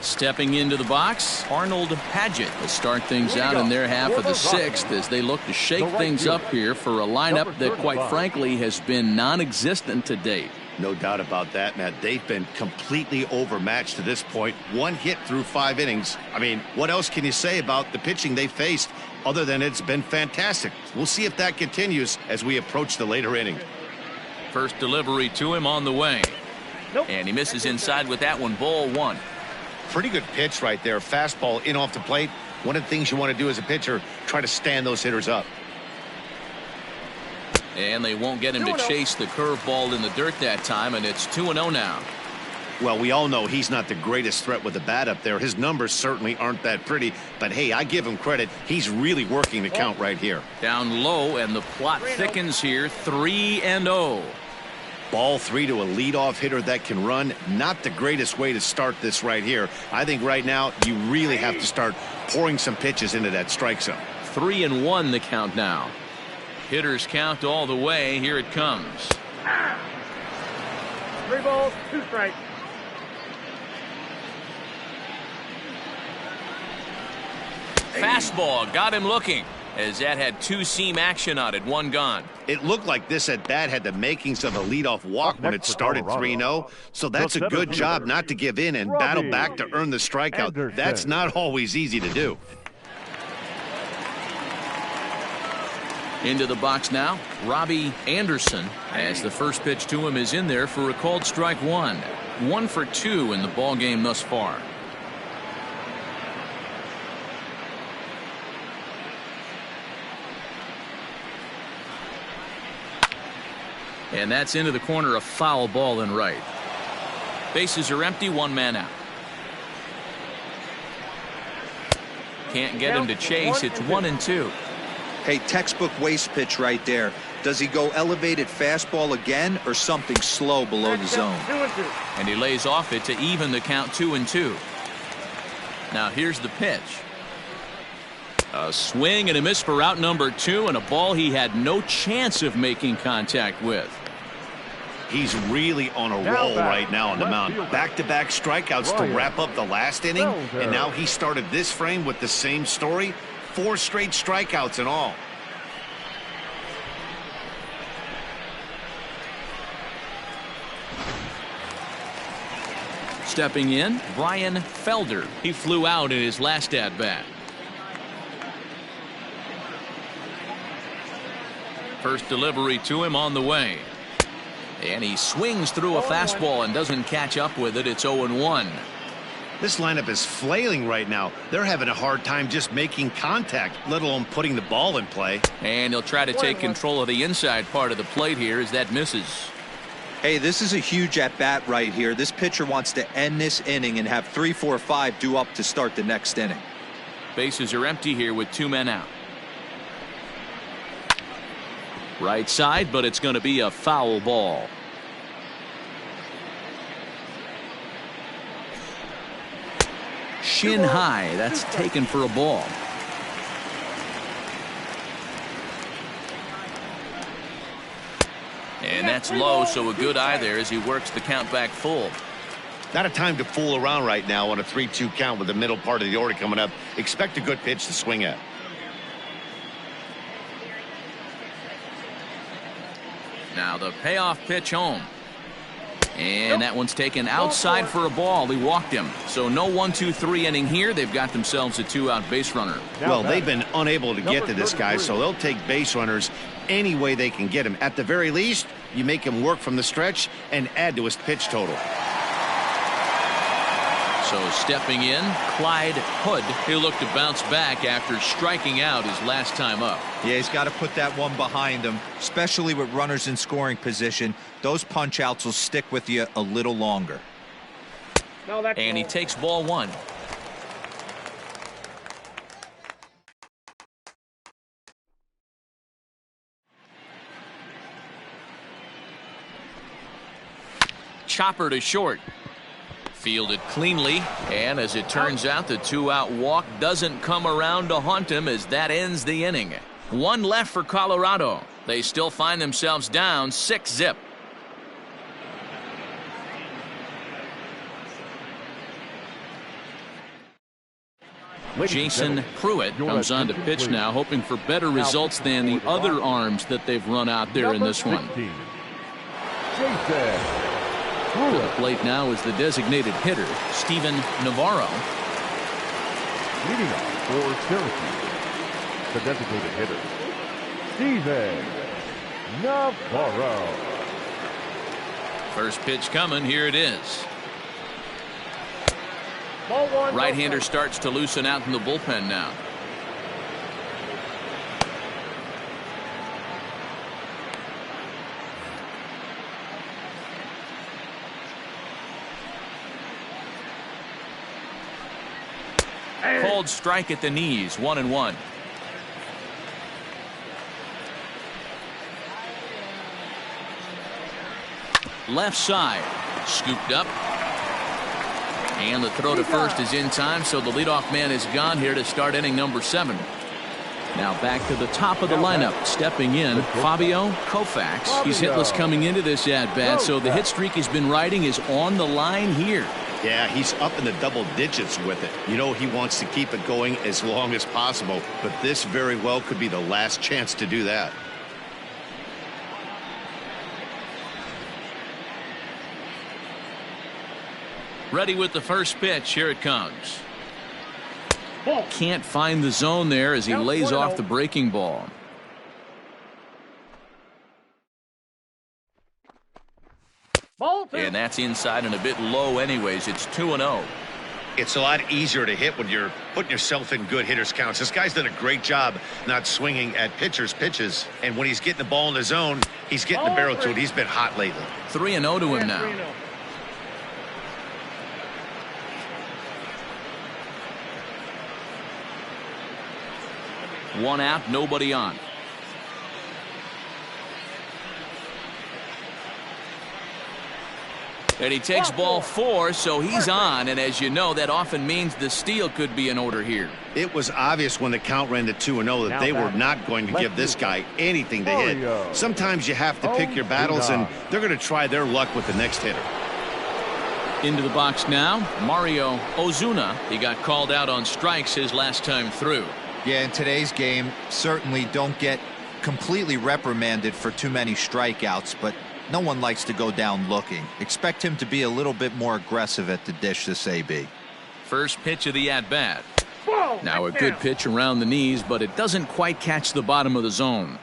Stepping into the box, Arnold Padgett will start things out in their half of the 6th as they look to shake things up here for a lineup that, quite frankly, has been non-existent to date. No doubt about that, Matt. They've been completely overmatched to this point. 1 hit through 5 innings. I mean, what else can you say about the pitching they faced other than it's been fantastic? We'll see if that continues as we approach the later inning. First delivery to him on the way. And he misses inside with that one, ball 1. Pretty good pitch right there. Fastball in off the plate. One of the things you want to do as a pitcher, try to stand those hitters up. And they won't get him to chase the curveball in the dirt that time, and it's 2-0 now. Well, we all know he's not the greatest threat with the bat up there. His numbers certainly aren't that pretty, but hey, I give him credit. He's really working the count right here. Down low, and the plot thickens here, 3-0. Ball 3 to a leadoff hitter that can run. Not the greatest way to start this right here. I think right now you really have to start pouring some pitches into that strike zone. 3-1 the count now. Hitters count all the way. Here it comes. 3 balls, 2 strikes. Fastball got him looking as that had 2-seam action on it, 1 gone. It looked like this at bat had the makings of a leadoff walk when it started 3-0. So that's a good job not to give in and battle back to earn the strikeout. That's not always easy to do. Into the box now, Robbie Anderson, as the first pitch to him is in there for a called strike 1. 1 for 2 in the ball game thus far. And that's into the corner, a foul ball in right. Bases are empty, 1 man out. Can't get him to chase. It's 1-2. Hey, textbook waste pitch right there. Does he go elevated fastball again or something slow below the zone? And he lays off it to even the count, 2-2. Now here's the pitch. A swing and a miss for out number 2, and a ball he had no chance of making contact with. He's really on a roll right now on the mound. Back-to-back strikeouts to wrap up the last inning, and now he started this frame with the same story. 4 straight strikeouts in all. Stepping in, Brian Felder. He flew out in his last at-bat. First delivery to him on the way. And he swings through a fastball and doesn't catch up with it. It's 0-1. This lineup is flailing right now. They're having a hard time just making contact, let alone putting the ball in play. And he'll try to take control of the inside part of the plate here as that misses. Hey, this is a huge at-bat right here. This pitcher wants to end this inning and have 3, 4, 5 due up to start the next inning. Bases are empty here with 2 men out. Right side, but it's going to be a foul ball. Shin high. That's taken for a ball. And that's low, so a good eye there as he works the count back full. Not a time to fool around right now on a 3-2 count with the middle part of the order coming up. Expect a good pitch to swing at. Now the payoff pitch home. And that one's taken outside for a ball. He walked him. So no 1-2-3 inning here. They've got themselves a 2-out base runner. Well, they've been unable to get to this guy, so they'll take base runners any way they can get him. At the very least, you make him work from the stretch and add to his pitch total. So stepping in, Clyde Hood. He'll look to bounce back after striking out his last time up. Yeah, he's got to put that one behind him, especially with runners in scoring position. Those punch outs will stick with you a little longer. And he takes ball 1. Chopper to short. Fielded cleanly, and as it turns out, the 2-out walk doesn't come around to haunt him as that ends the inning. 1 left for Colorado. They still find themselves down 6-0. Jason Pruitt comes on to pitch now, hoping for better results than the other arms that they've run out there in this one. To the plate now is the designated hitter, Steven Navarro. Leading off for Syracuse, the designated hitter, Steven Navarro. First pitch coming. Here it is. Right-hander starts to loosen out in the bullpen now. Cold strike at the knees, 1-1. Left side, scooped up. And the throw to first is in time, so the leadoff man is gone here to start inning number 7. Now back to the top of the lineup. Stepping in, Fabio Koufax. He's hitless coming into this at-bat, so the hit streak he's been riding is on the line here. Yeah, he's up in the double digits with it. You know he wants to keep it going as long as possible, but this very well could be the last chance to do that. Ready with the first pitch. Here it comes. Can't find the zone there as he lays off the breaking ball. Ball And that's inside and a bit low anyways. It's 2-0. It's a lot easier to hit when you're putting yourself in good hitters counts. This guy's done a great job not swinging at pitchers' pitches. And when he's getting the ball in the zone, he's getting the barrel to it. He's been hot lately. 3-0 to him now. 3-0. One out, nobody on. And he takes ball 4, so he's on. And as you know, that often means the steal could be in order here. It was obvious when the count ran to 2-0 that they were not going to give this guy anything to hit. Sometimes you have to pick your battles, and they're going to try their luck with the next hitter. Into the box now, Mario Ozuna. He got called out on strikes his last time through. Yeah, in today's game, certainly don't get completely reprimanded for too many strikeouts, but no one likes to go down looking. Expect him to be a little bit more aggressive at the dish this AB. First pitch of the at-bat. Now a good pitch around the knees, but it doesn't quite catch the bottom of the zone.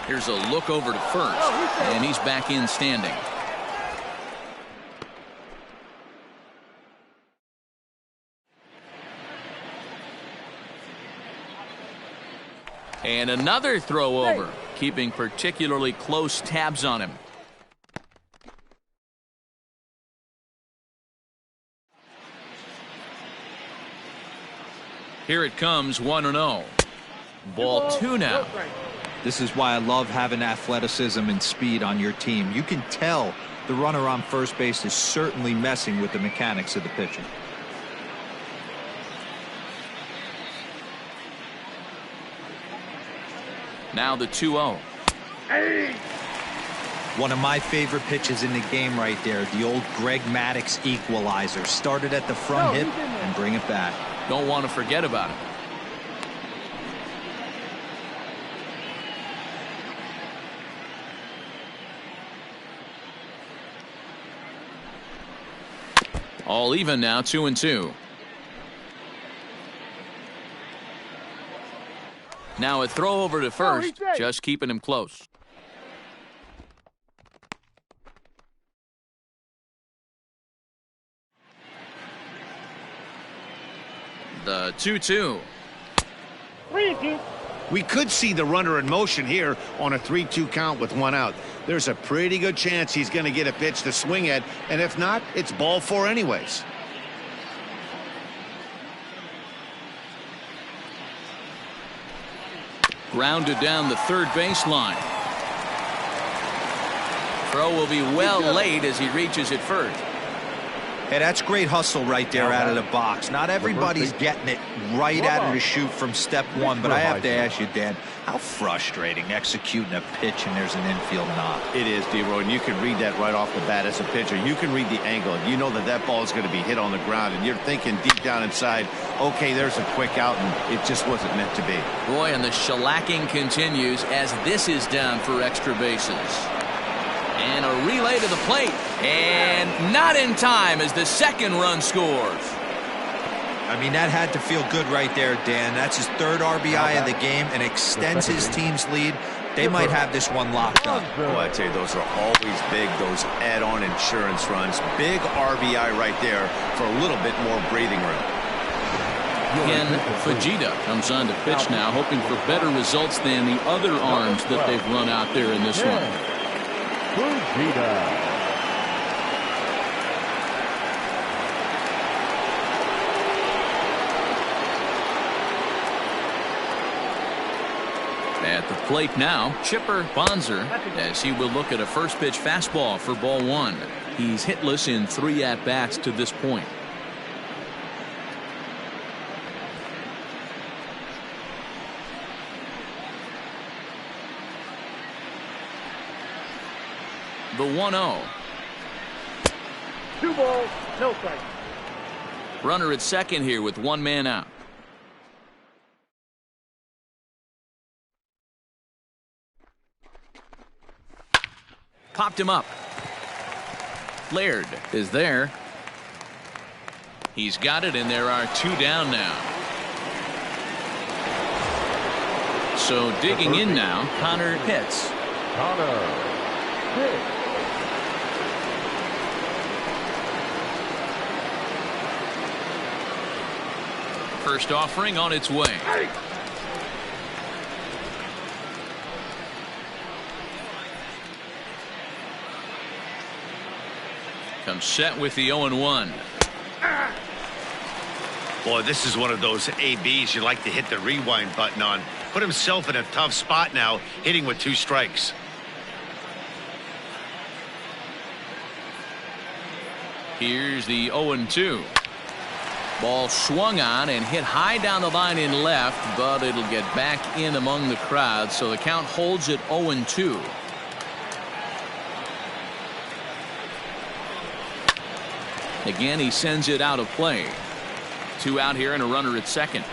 Here's a look over to first, and he's back in standing. And another throw over, keeping particularly close tabs on him. Here it comes, 1-0. Ball 2 now. This is why I love having athleticism and speed on your team. You can tell the runner on first base is certainly messing with the mechanics of the pitcher. Now the 2-0. One of my favorite pitches in the game right there, the old Greg Maddux equalizer. Started at the front hip and bring it back. Don't want to forget about it. All even now, 2-2. Now a throw over to first, just keeping him close. The 2-2. 3-2. We could see the runner in motion here on a 3-2 count with 1 out. There's a pretty good chance he's going to get a pitch to swing at, and if not, it's ball 4 anyways. Grounded down the third baseline. Throw will be well late as he reaches it first. Hey, that's great hustle right there out of the box. Not everybody's getting it right out of the chute from step one, but I have to ask you, Dan, how frustrating executing a pitch and there's an infield knock. It is, D-Roy, and you can read that right off the bat as a pitcher. You can read the angle. You know that that ball is going to be hit on the ground, and you're thinking deep down inside, okay, there's a quick out, and it just wasn't meant to be. Boy, and the shellacking continues as this is down for extra bases. And a relay to the plate. And not in time as the second run scores. I mean, that had to feel good right there, Dan. That's his third RBI of the game and extends his team's lead. They might have this one locked up. Well, I tell you, those are always big, those add-on insurance runs. Big RBI right there for a little bit more breathing room. Ken Fujita comes on to pitch now, hoping for better results than the other arms that they've run out there in this one. Fujita. At the plate now, Chipper Bonzer, as he will look at a first pitch fastball for ball 1. He's hitless in 3 at-bats to this point. The 1-0. 2 balls, no strikes. Runner at second here with 1 man out. Popped him up. Laird is there. He's got it, and there are 2 down now. So digging in now, Connor Pitts. Pitch. First offering on its way. Comes set with the 0-1. Boy, this is one of those ABs you like to hit the rewind button on. Put himself in a tough spot now, hitting with 2 strikes. Here's the 0-2. Ball swung on and hit high down the line in left, but it'll get back in among the crowd, so the count holds at 0-2. Again, he sends it out of play. 2 out here and a runner at second.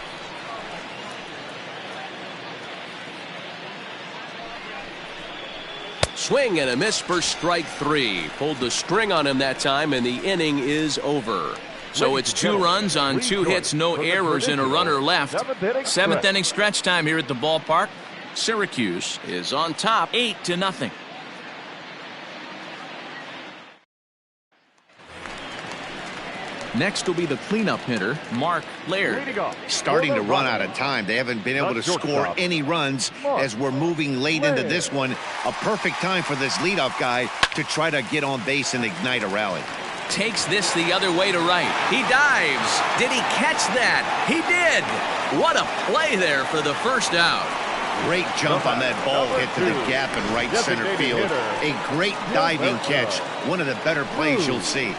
Swing and a miss for strike 3. Pulled the string on him that time, and the inning is over. So it's 2 runs on 2 hits, no errors, and a runner left. 7th inning stretch time here at the ballpark. Syracuse is on top 8-0. Next will be the cleanup hitter, Mark Laird. Starting to run out of time. They haven't been able to score any runs as we're moving late into this one. A perfect time for this leadoff guy to try to get on base and ignite a rally. Takes this the other way to right. He dives. Did he catch that? He did. What a play there for the first out. Great jump on that ball hit to the gap in right center field. A great diving catch. One of the better plays you'll see.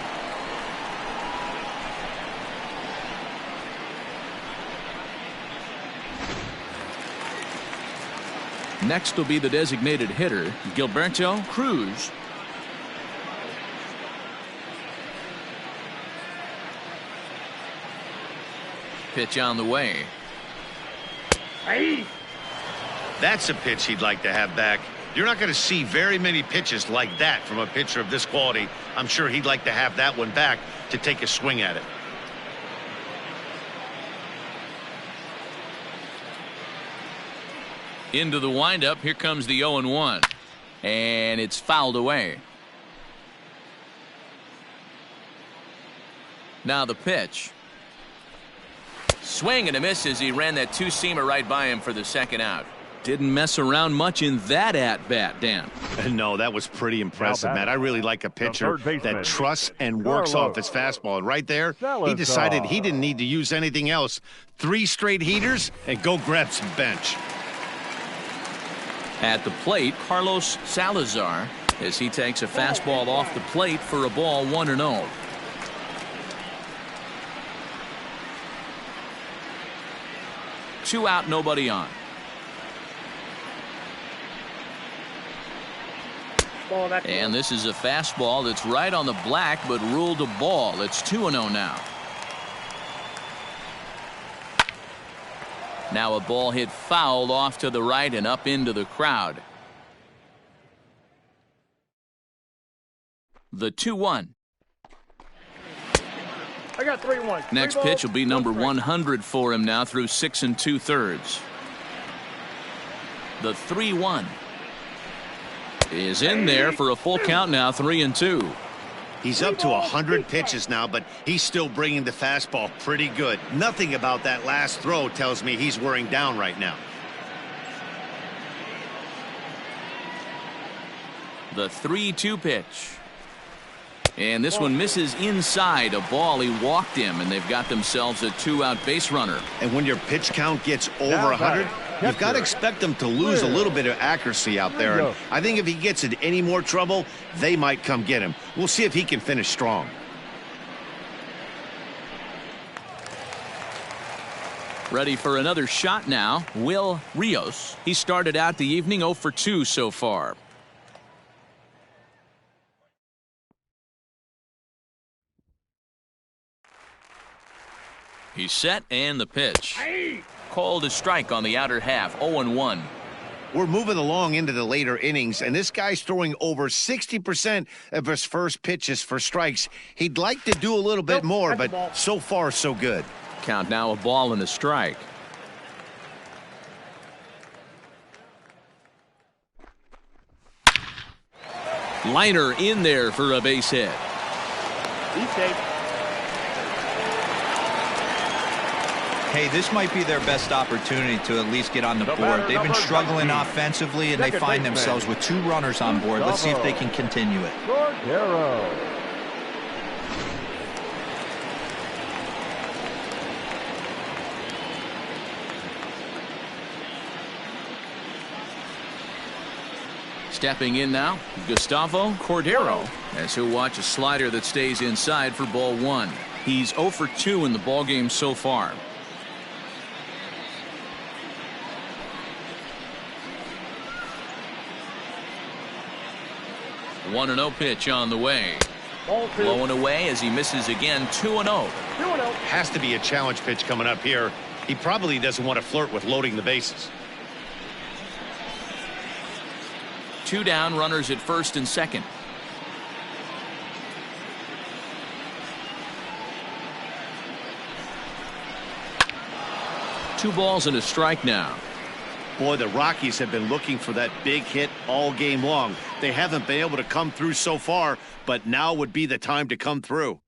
Next will be the designated hitter, Gilberto Cruz. Pitch on the way. That's a pitch he'd like to have back. You're not going to see very many pitches like that from a pitcher of this quality. I'm sure he'd like to have that one back to take a swing at it. Into the windup. Here comes the 0-1. And it's fouled away. Now the pitch. Swing and a miss as he ran that 2-seamer right by him for the second out. Didn't mess around much in that at-bat, Dan. No, that was pretty impressive, Matt. I really like a pitcher that trusts and works off his fastball. And right there, he decided he didn't need to use anything else. 3 straight heaters and go grab some bench. At the plate, Carlos Salazar, as he takes a fastball off the plate for a ball 1-0. Two out, nobody on. And this is a fastball that's right on the black, but ruled a ball. It's 2-0 now. Now a ball hit foul off to the right and up into the crowd. The 2-1. I got 3-1. Next pitch will be number 100 for him now through 6 2/3. The 3-1 is in there for a full count now, 3-2. He's up to 100 pitches now, but he's still bringing the fastball pretty good. Nothing about that last throw tells me he's wearing down right now. The 3-2 pitch. And this one misses inside a ball. He walked him, and they've got themselves a 2-out base runner. And when your pitch count gets over 100, you've got to expect them to lose a little bit of accuracy out there. And I think if he gets in any more trouble, they might come get him. We'll see if he can finish strong. Ready for another shot now, Will Rios. He started out the evening 0 for 2 so far. He's set, and the pitch. Called a strike on the outer half, 0-1. We're moving along into the later innings, and this guy's throwing over 60% of his first pitches for strikes. He'd like to do a little bit more, but so far, so good. Count now a ball and a strike. Liner in there for a base hit. He's safe. Hey, this might be their best opportunity to at least get on the board. They've been struggling offensively, and they find themselves with 2 runners on board. Let's see if they can continue it. Stepping in now, Gustavo Cordero, as he'll watch a slider that stays inside for ball 1. He's 0 for 2 in the ballgame so far. 1-0 pitch on the way. Blowing away as he misses again. 2-0. 2-0. Has to be a challenge pitch coming up here. He probably doesn't want to flirt with loading the bases. 2 down, runners at first and second. Two balls and a strike now. Boy, the Rockies have been looking for that big hit all game long. They haven't been able to come through so far, but now would be the time to come through.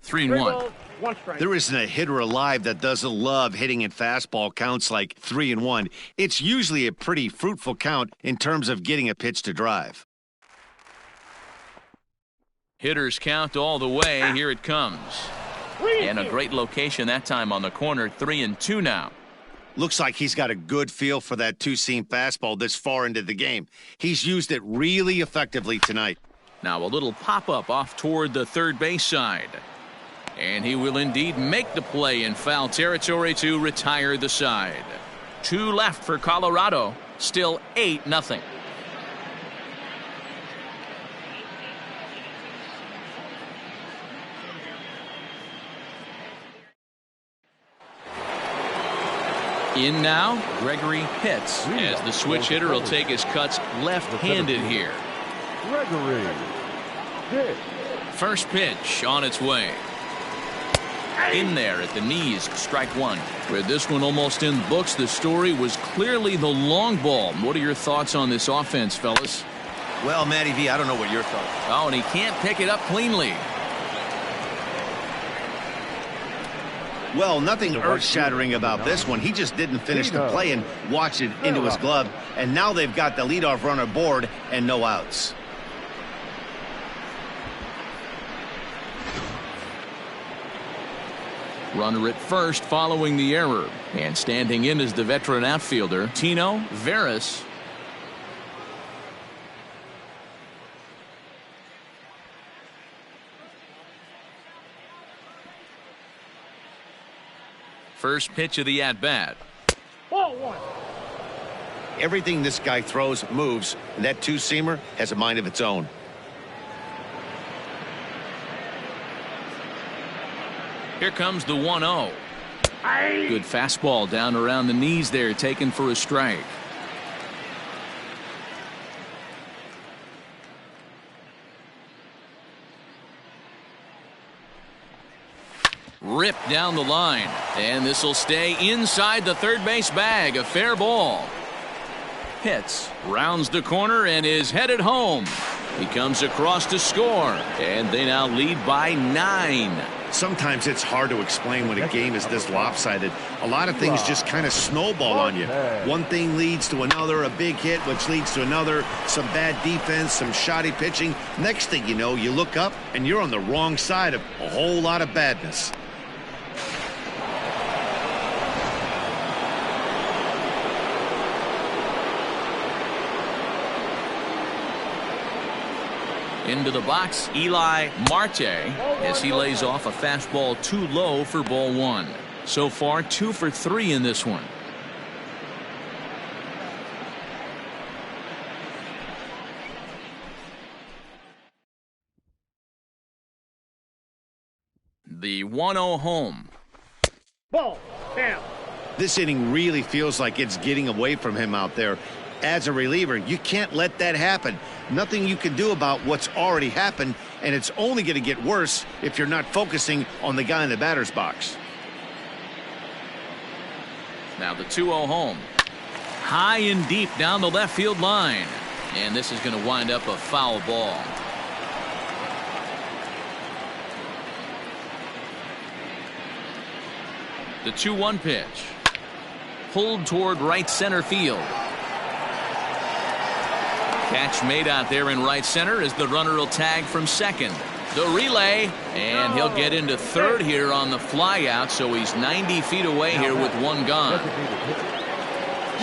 Three and one. There isn't a hitter alive that doesn't love hitting in fastball counts like 3-1. It's usually a pretty fruitful count in terms of getting a pitch to drive. Hitters count all the way. Here it comes. And a great location that time on the corner. 3-2 now. Looks like he's got a good feel for that two-seam fastball this far into the game. He's used it really effectively tonight. Now a little pop-up off toward the third base side. And he will indeed make the play in foul territory to retire the side. 2 left for Colorado. Still 8-0. In now, Gregory hits as the switch hitter will take his cuts left-handed here. Gregory hit. First pitch on its way. In there at the knees, strike one. With this one almost in the books, the story was clearly the long ball. What are your thoughts on this offense, fellas? Well, Matty V, I don't know what your thoughts are. Oh, and he can't pick it up cleanly. Well, nothing earth-shattering about this one. He just didn't finish the play and watch it into his glove. And now they've got the leadoff runner aboard and no outs. Runner at first following the error. And standing in is the veteran outfielder, Tino Veras. First pitch of the at-bat. Ball one. Everything this guy throws moves, and that two-seamer has a mind of its own. Here comes the 1-0. Good fastball down around the knees there, taken for a strike. Ripped down the line, and this will stay inside the third base bag. A fair ball. Hits, rounds the corner, and is headed home. He comes across to score, and they now lead by 9. Sometimes it's hard to explain when a game is this lopsided. A lot of things just kind of snowball on you. One thing leads to another, a big hit, which leads to another, some bad defense, some shoddy pitching. Next thing you know, you look up, and you're on the wrong side of a whole lot of badness. Into the box, Eli Marte, as he lays off a fastball too low for ball 1. So far, 2 for 3 in this one. The 1-0 home. Ball down. This inning really feels like it's getting away from him out there. As a reliever, you can't let that happen. Nothing you can do about what's already happened, and it's only going to get worse if you're not focusing on the guy in the batter's box. Now the 2-0 home. High and deep down the left field line. And this is going to wind up a foul ball. The 2-1 pitch. Pulled toward right center field. Catch made out there in right center as the runner will tag from second. The relay, and he'll get into third here on the fly out, so he's 90 feet away here with one gone.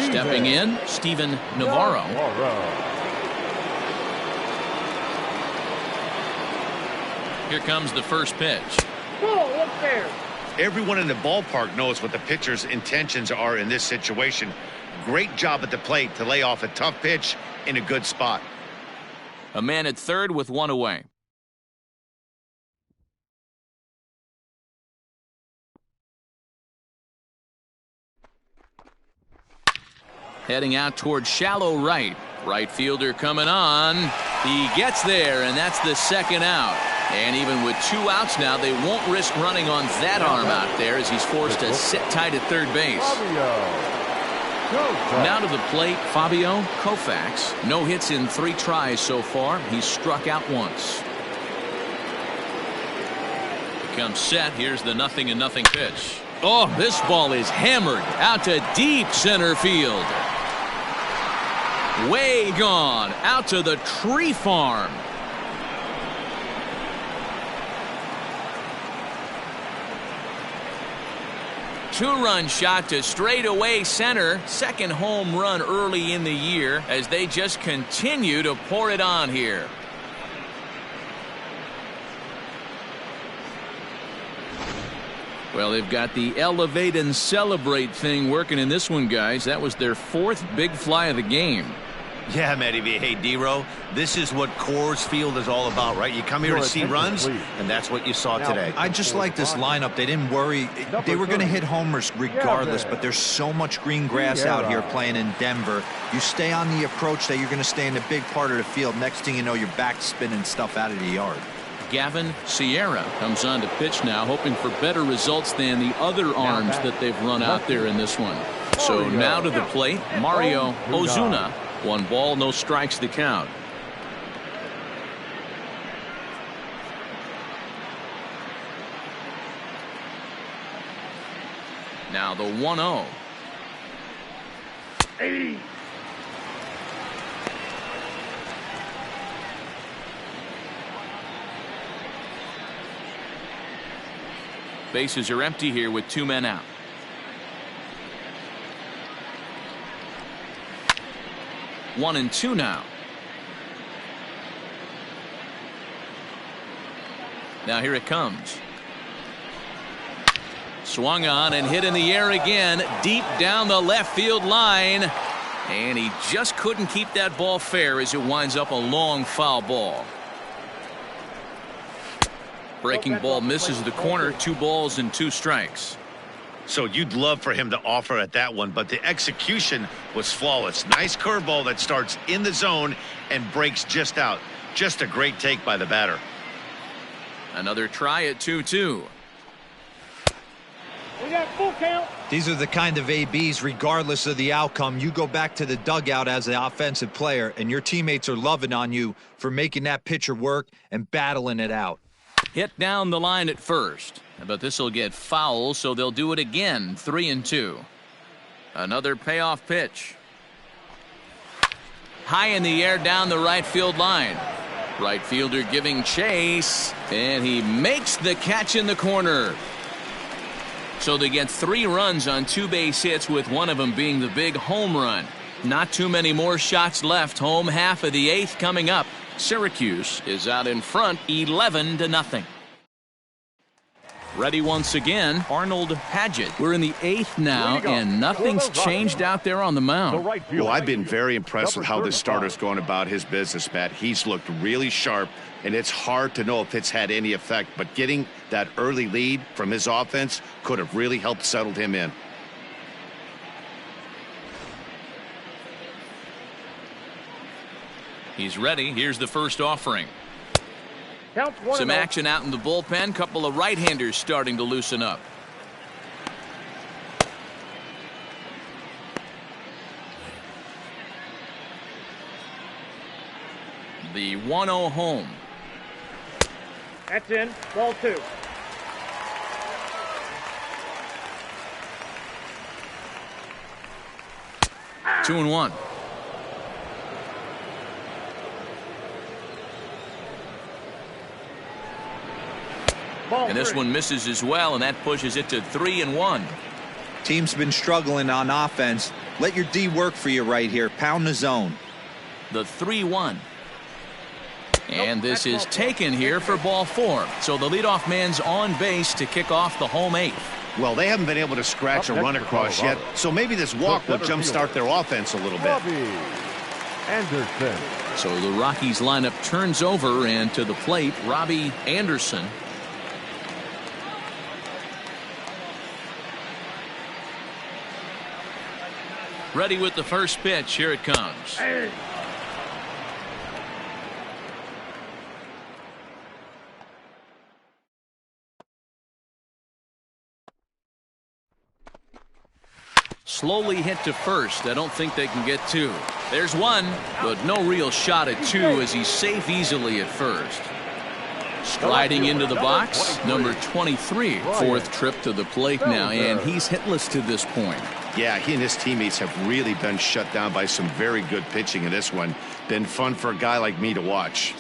Stepping in, Steven Navarro. Here comes the first pitch. Ball upstairs. Everyone in the ballpark knows what the pitcher's intentions are in this situation. Great job at the plate to lay off a tough pitch in a good spot. A man at third with one away. Heading out toward shallow right. Right fielder coming on. He gets there, and that's the second out. And even with 2 outs now, they won't risk running on that arm out there as he's forced to sit tight at third base. Now to the plate, Fabio Koufax. No hits in 3 tries so far. He's struck out once. Comes set. Here's the 0-0 pitch. Oh, this ball is hammered out to deep center field. Way gone out to the tree farm. Two-run shot to straightaway center. Second home run early in the year as they just continue to pour it on here. Well, they've got the elevate and celebrate thing working in this one, guys. That was their 4th big fly of the game. Yeah, Matty V. Hey, D-Row, this is what Coors Field is all about, right? You come here to see runs, and that's what you saw today. I just like this lineup. They didn't worry. They were going to hit homers regardless, but there's so much green grass out here playing in Denver. You stay on the approach that you're going to stay in a big part of the field. Next thing you know, you're back spinning stuff out of the yard. Gavin Sierra comes on to pitch now, hoping for better results than the other arms that they've run out there in this one. So now to the plate, Mario Ozuna. 1 ball, no strikes to count. Now the 1-0. Hey. Bases are empty here with 2 men out. One and 2 now. Now here it comes. Swung on and hit in the air again, deep down the left field line. And he just couldn't keep that ball fair as it winds up a long foul ball. Breaking ball misses the corner. 2 balls and 2 strikes. So you'd love for him to offer at that one, but the execution was flawless. Nice curveball that starts in the zone and breaks just out. Just a great take by the batter. Another try at 2-2. We got full count. These are the kind of ABs, regardless of the outcome, you go back to the dugout as the offensive player, and your teammates are loving on you for making that pitcher work and battling it out. Hit down the line at first, but this will get foul, so they'll do it again. 3-2. Another payoff pitch. High in the air down the right field line. Right fielder giving chase, and he makes the catch in the corner. So they get 3 runs on 2 base hits, with one of them being the big home run. Not too many more shots left. Home half of the 8th coming up. Syracuse is out in front 11-0. Ready once again, Arnold Padgett. We're in the 8th now, and nothing's changed out there on the mound. Well, I've been very impressed with how this starter's going about his business, Matt. He's looked really sharp, and it's hard to know if it's had any effect, but getting that early lead from his offense could have really helped settle him in. He's ready. Here's the first offering. Some action out in the bullpen. Couple of right-handers starting to loosen up. The 1-0 home. That's in. Ball 2. Two and one. And this one misses as well, and that pushes it to 3-1. Team's been struggling on offense. Let your D work for you right here. Pound the zone. The 3-1. And this is taken here for ball 4. So the leadoff man's on base to kick off the home 8th. Well, they haven't been able to scratch a run across yet, so maybe this walk will jumpstart their offense a little bit. Anderson. So the Rockies lineup turns over, and to the plate, Robbie Anderson. Ready with the first pitch. Here it comes. Slowly hit to first. I don't think they can get 2. There's 1, but no real shot at 2 as he's safe easily at first. Striding into the box, number 23. 4th trip to the plate now, and he's hitless to this point. Yeah, he and his teammates have really been shut down by some very good pitching in this one. Been fun for a guy like me to watch.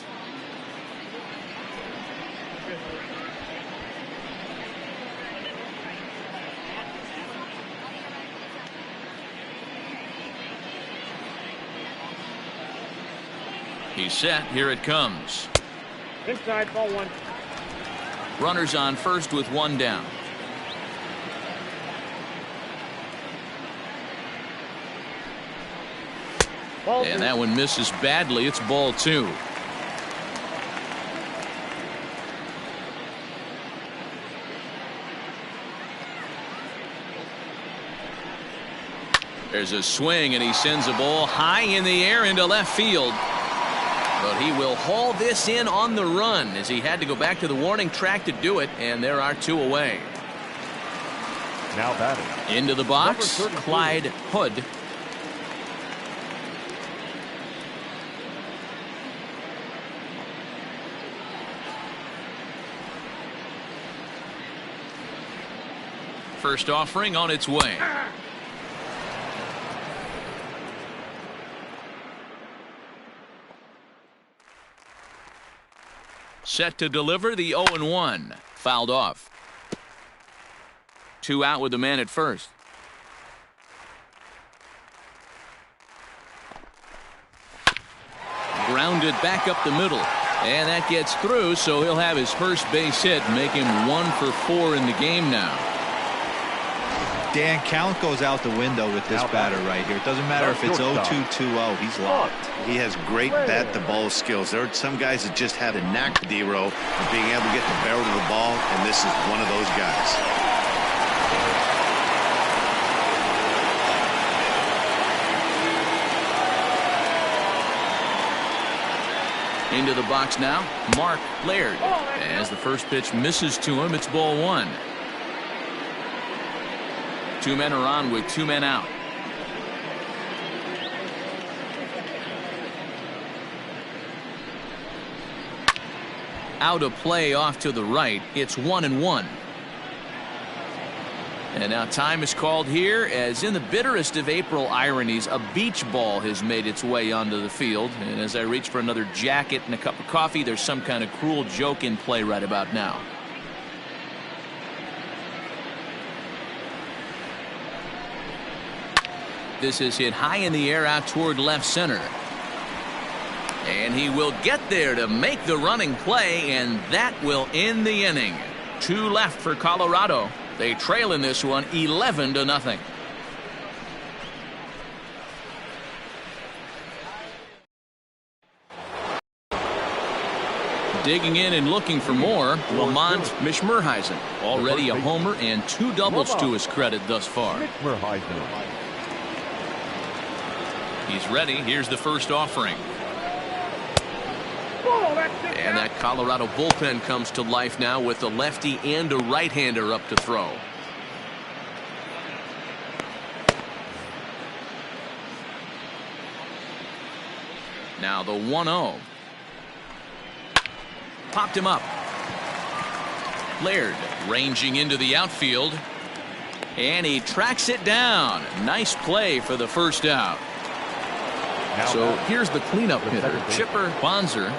He's set. Here it comes. Inside, ball 1. Runners on first with 1 down. And that one misses badly. It's ball 2. There's a swing, and he sends a ball high in the air into left field. But he will haul this in on the run as he had to go back to the warning track to do it, and there are 2 away. Now batting. Into the box, Clyde Hood. First offering on its way. Set to deliver the 0-1. Fouled off. 2 out with the man at first. Grounded back up the middle. And that gets through, so he'll have his first base hit, make him 1 for 4 in the game now. Dan, count goes out the window with this batter right here. It doesn't matter if it's 0-2, 2-0. He's locked. He has great bat-to-ball skills. There are some guys that just have a knack, D-Row, of being able to get the barrel to the ball, and this is one of those guys. Into the box now, Mark Laird. As the first pitch misses to him, it's ball 1. 2 men are on with 2 men out. Out of play off to the right. It's 1-1. And now time is called here as in the bitterest of April ironies, a beach ball has made its way onto the field. And as I reach for another jacket and a cup of coffee, there's some kind of cruel joke in play right about now. This is hit high in the air out toward left center. And he will get there to make the running play, and that will end the inning. 2 left for Colorado. They trail in this one 11-0. Digging in and looking for more, Lamont Mishmerheisen. Already a homer and 2 doubles to his credit thus far. He's ready. Here's the first offering. And that Colorado bullpen comes to life now with a lefty and a right-hander up to throw. Now the 1-0. popped him up. Laird ranging into the outfield. And he tracks it down. Nice play for the first out. So here's the cleanup hitter, Chipper Bonser.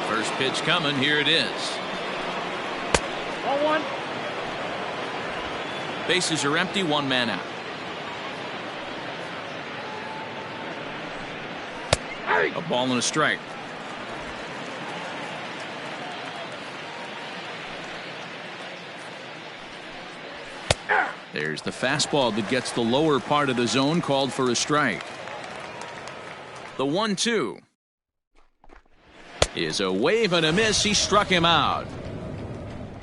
First pitch coming. Here it is. Ball one. Bases are empty. One man out. A ball and a strike. There's the fastball that gets the lower part of the zone, called for a strike. The 1-2 is a wave and a miss. He struck him out.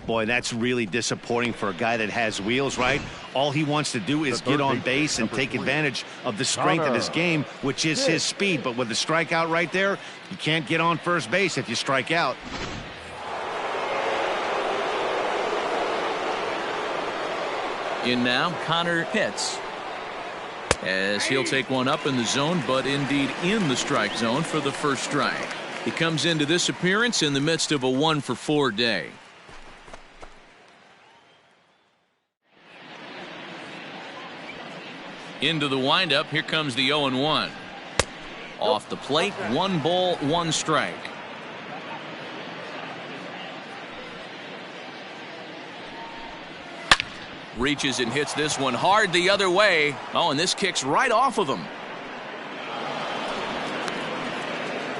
Boy, that's really disappointing for a guy that has wheels, right? All he wants to do is get on base and take advantage of the strength of his game, which is his speed. But with the strikeout right there, you can't get on first base if you strike out. In now, Connor Pitts, as he'll take one up in the zone, but indeed in the strike zone for the first strike. He comes into this appearance in the midst of a 1-for-4 day. Into the windup. Here comes the 0-1. Off the plate, 1 ball, 1 strike. Reaches and hits this one hard the other way. Oh, and this kicks right off of him.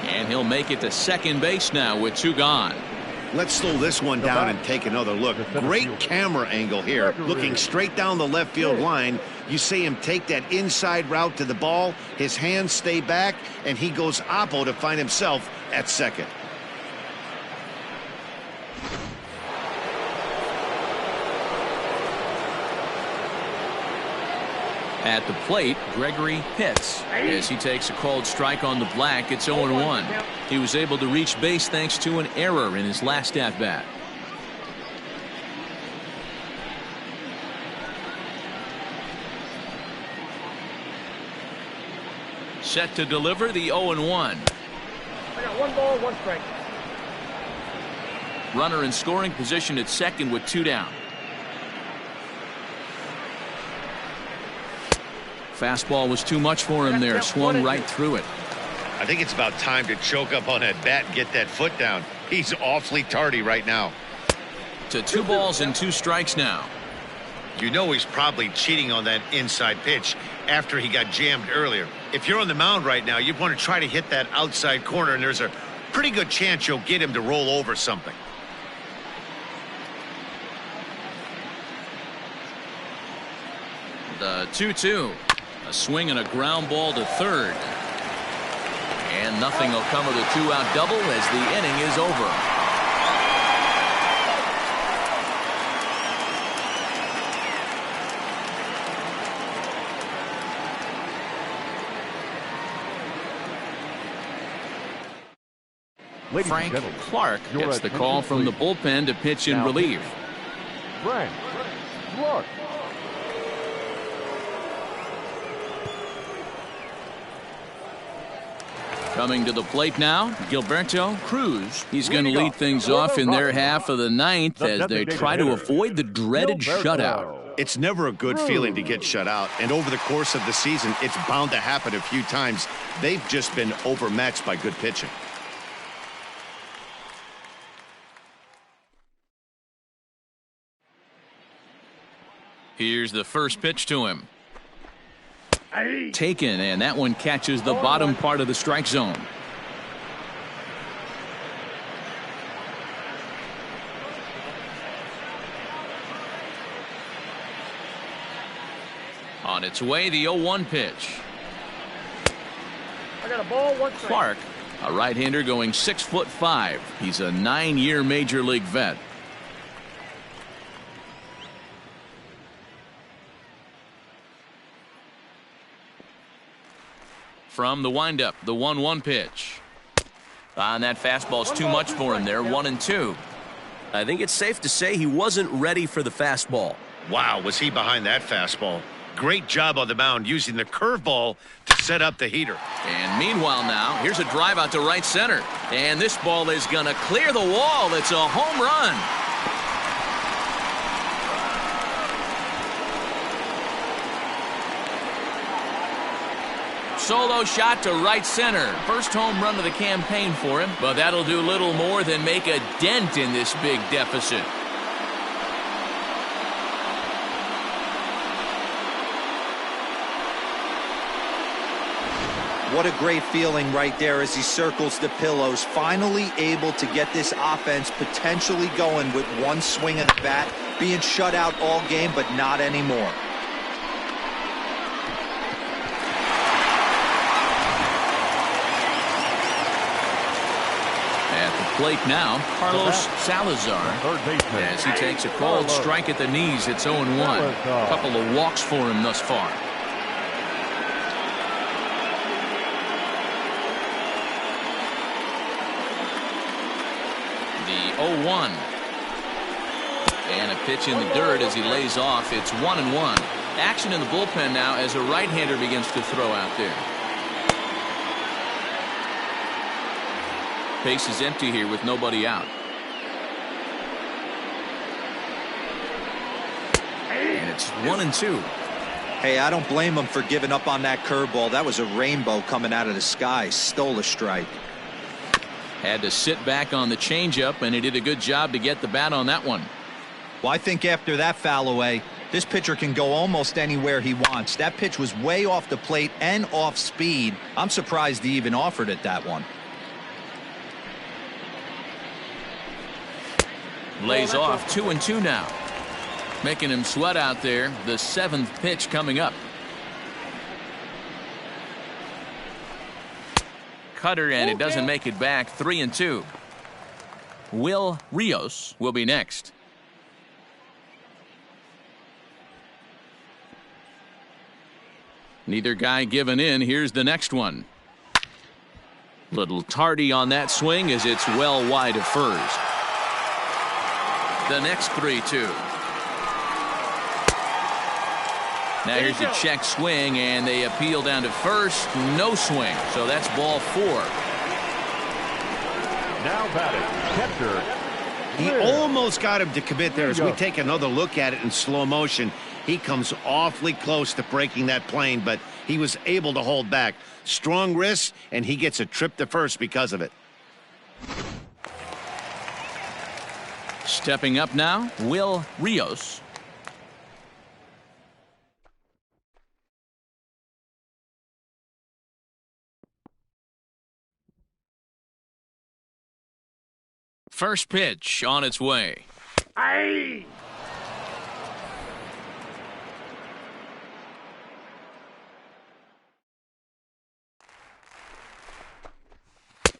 And he'll make it to second base now with 2 gone. Let's slow this one down and take another look. Great camera angle here. Looking straight down the left field line. You see him take that inside route to the ball. His hands stay back, and he goes oppo to find himself at second. At the plate, Gregory Pitts, as he takes a called strike on the black. It's 0-1. He was able to reach base thanks to an error in his last at-bat. Set to deliver the 0-1. I got 1 ball, 1 strike. Runner in scoring position at second with 2 down. Fastball was too much for him there. Swung right through it. I think it's about time to choke up on that bat and get that foot down. He's awfully tardy right now. To 2 balls and 2 strikes now. You know he's probably cheating on that inside pitch after he got jammed earlier. If you're on the mound right now, you want to try to hit that outside corner, and there's a pretty good chance you'll get him to roll over something. The 2-2. A swing and a ground ball to third. And nothing will come of the 2-out double as the inning is over. Frank Clark gets the call from the bullpen to pitch in relief. Frank Clark. Coming to the plate now, Gilberto Cruz. He's going to lead things off in their half of the 9th as they try to avoid the dreaded shutout. It's never a good feeling to get shut out, and over the course of the season, it's bound to happen a few times. They've just been overmatched by good pitching. Here's the first pitch to him. Taken, and that one catches the bottom part of the strike zone. On its way, the 0-1 pitch. I got a ball, 1 strike. Clark, a right-hander going 6'5". He's a 9-year major league vet. From the windup, the 1-1 pitch. And that fastball's too much for him there. 1-2. I think it's safe to say he wasn't ready for the fastball. Wow, was he behind that fastball? Great job on the mound using the curveball to set up the heater. And meanwhile now, here's a drive out to right center. And this ball is going to clear the wall. It's a home run. Solo shot to right center. First home run of the campaign for him, but that'll do little more than make a dent in this big deficit. What a great feeling right there as he circles the pillows. Finally able to get this offense potentially going with one swing of the bat. Being shut out all game, but not anymore. Plate now, Carlos Salazar, as he takes a cold strike at the knees. It's 0-1. A couple of walks for him thus far. The 0-1. And a pitch in the dirt as he lays off. It's 1-1. Action in the bullpen now as a right-hander begins to throw out there. Base is empty here with nobody out. And it's 1-2. Hey, I don't blame him for giving up on that curveball. That was a rainbow coming out of the sky. Stole a strike. Had to sit back on the changeup, and he did a good job to get the bat on that one. Well, I think after that foul away, this pitcher can go almost anywhere he wants. That pitch was way off the plate and off speed. I'm surprised he even offered it that one. Lays off 2-2 now. Making him sweat out there. The 7th pitch coming up. Cutter, and it doesn't make it back. 3-2. Will Rios will be next. Neither guy giving in. Here's the next one. Little tardy on that swing as it's well wide of first. The next 3-2. Now here's a check swing, and they appeal down to first. No swing, so that's ball 4. Now batting, catcher. He almost got him to commit there. As we take another look at it in slow motion, he comes awfully close to breaking that plane, but he was able to hold back. Strong wrist, and he gets a trip to first because of it. Stepping up now, Will Rios. First pitch on its way. Aye.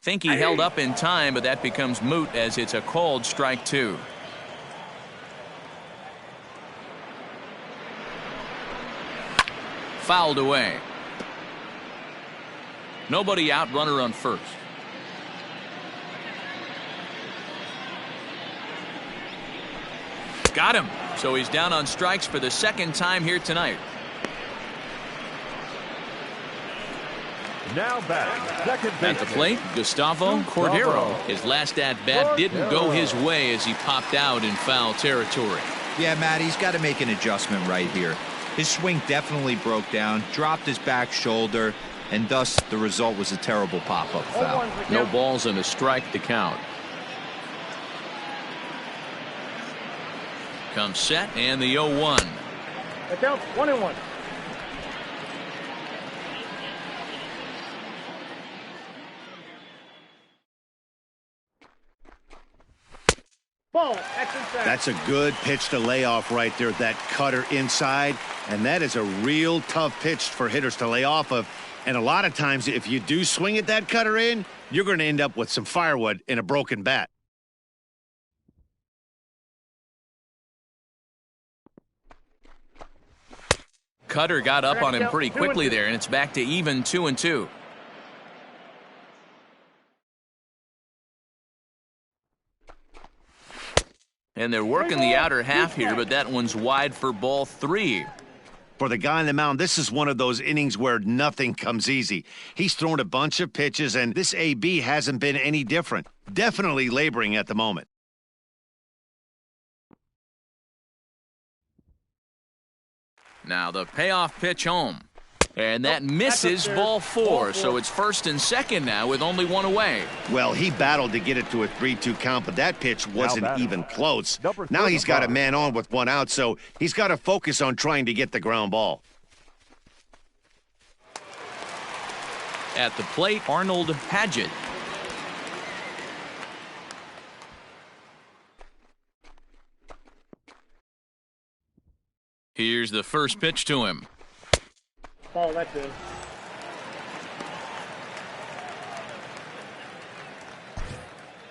Think he held up in time, but that becomes moot as it's a called strike 2. Fouled away. Nobody out, runner on first. Got him. So he's down on strikes for the second time here tonight. Now batting, second At the plate, Gustavo Cordero. His last at-bat didn't go his way as he popped out in foul territory. Yeah, Matt, he's got to make an adjustment right here. His swing definitely broke down, dropped his back shoulder, and thus the result was a terrible pop-up foul. No balls and a strike to count. Comes set, and the 0-1. It counts 1-1. Ball, that's a good pitch to lay off right there. That cutter inside, and that is a real tough pitch for hitters to lay off of. And a lot of times, if you do swing at that cutter in, you're going to end up with some firewood in a broken bat. Cutter got up on him pretty quickly there, and it's back to even 2-2. And they're working the outer half here, but that one's wide for ball 3. For the guy on the mound, this is one of those innings where nothing comes easy. He's thrown a bunch of pitches, and this AB hasn't been any different. Definitely laboring at the moment. Now the payoff pitch home. And that misses ball 4, so it's first and second now with only one away. Well, he battled to get it to a 3-2 count, but that pitch wasn't even close. Now he's got a man on with one out, so he's got to focus on trying to get the ground ball. At the plate, Arnold Padgett. Here's the first pitch to him. Ball, that's it.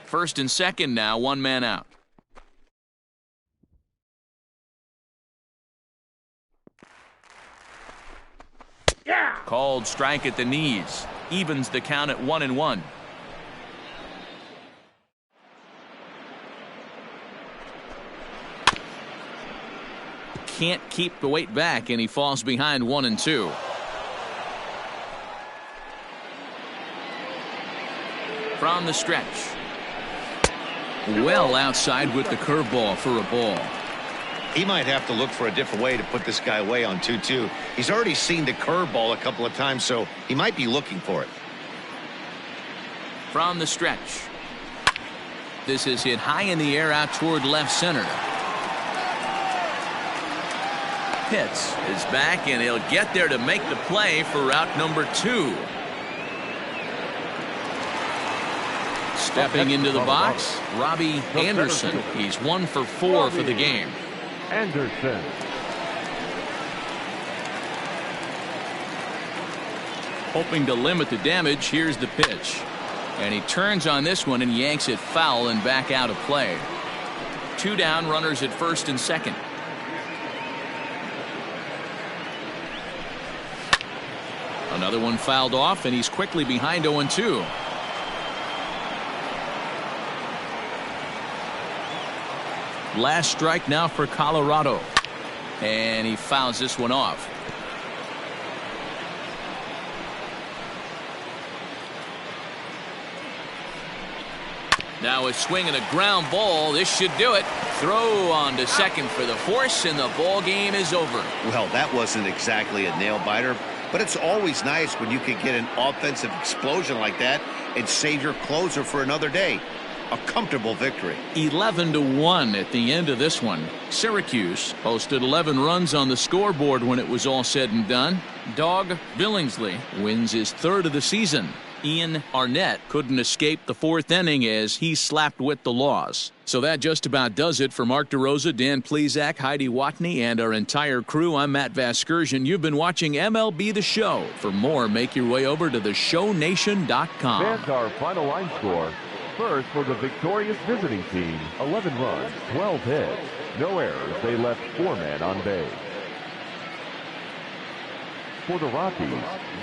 First and second now, one man out. Yeah! Called strike at the knees. Evens the count at 1-1. Can't keep the weight back, and he falls behind 1-2. From the stretch. Well outside with the curveball for a ball. He might have to look for a different way to put this guy away on 2-2. He's already seen the curveball a couple of times, so he might be looking for it. From the stretch. This is hit high in the air out toward left center. Pitts is back, and he'll get there to make the play for route number 2. Stepping into the box, Robbie Anderson. He's 1 for 4 for the game. Anderson. Hoping to limit the damage, here's the pitch. And he turns on this one and yanks it foul and back out of play. 2 down, runners at first and second. Another one fouled off, and he's quickly behind 0-2. Last strike now for Colorado. And he fouls this one off. Now a swing and a ground ball. This should do it. Throw on to second for the force, and the ball game is over. Well, that wasn't exactly a nail-biter, but it's always nice when you can get an offensive explosion like that and save your closer for another day. A comfortable victory. 11-1 at the end of this one. Syracuse posted 11 runs on the scoreboard when it was all said and done. Dog Billingsley wins his 3rd of the season. Ian Arnett couldn't escape the 4th inning as he slapped with the loss. So that just about does it for Mark DeRosa, Dan Plesac, Heidi Watney, and our entire crew. I'm Matt Vasgersian. You've been watching MLB The Show. For more, make your way over to theshownation.com. Fans, our final line score. First, for the victorious visiting team, 11 runs, 12 hits, no errors. They left 4 men on base. For the Rockies,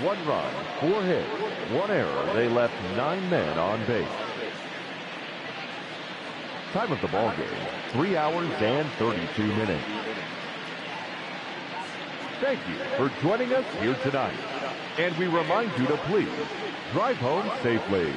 1 run, 4 hits, 1 error. They left 9 men on base. Time of the ball game, 3 hours and 32 minutes. Thank you for joining us here tonight. And we remind you to please drive home safely.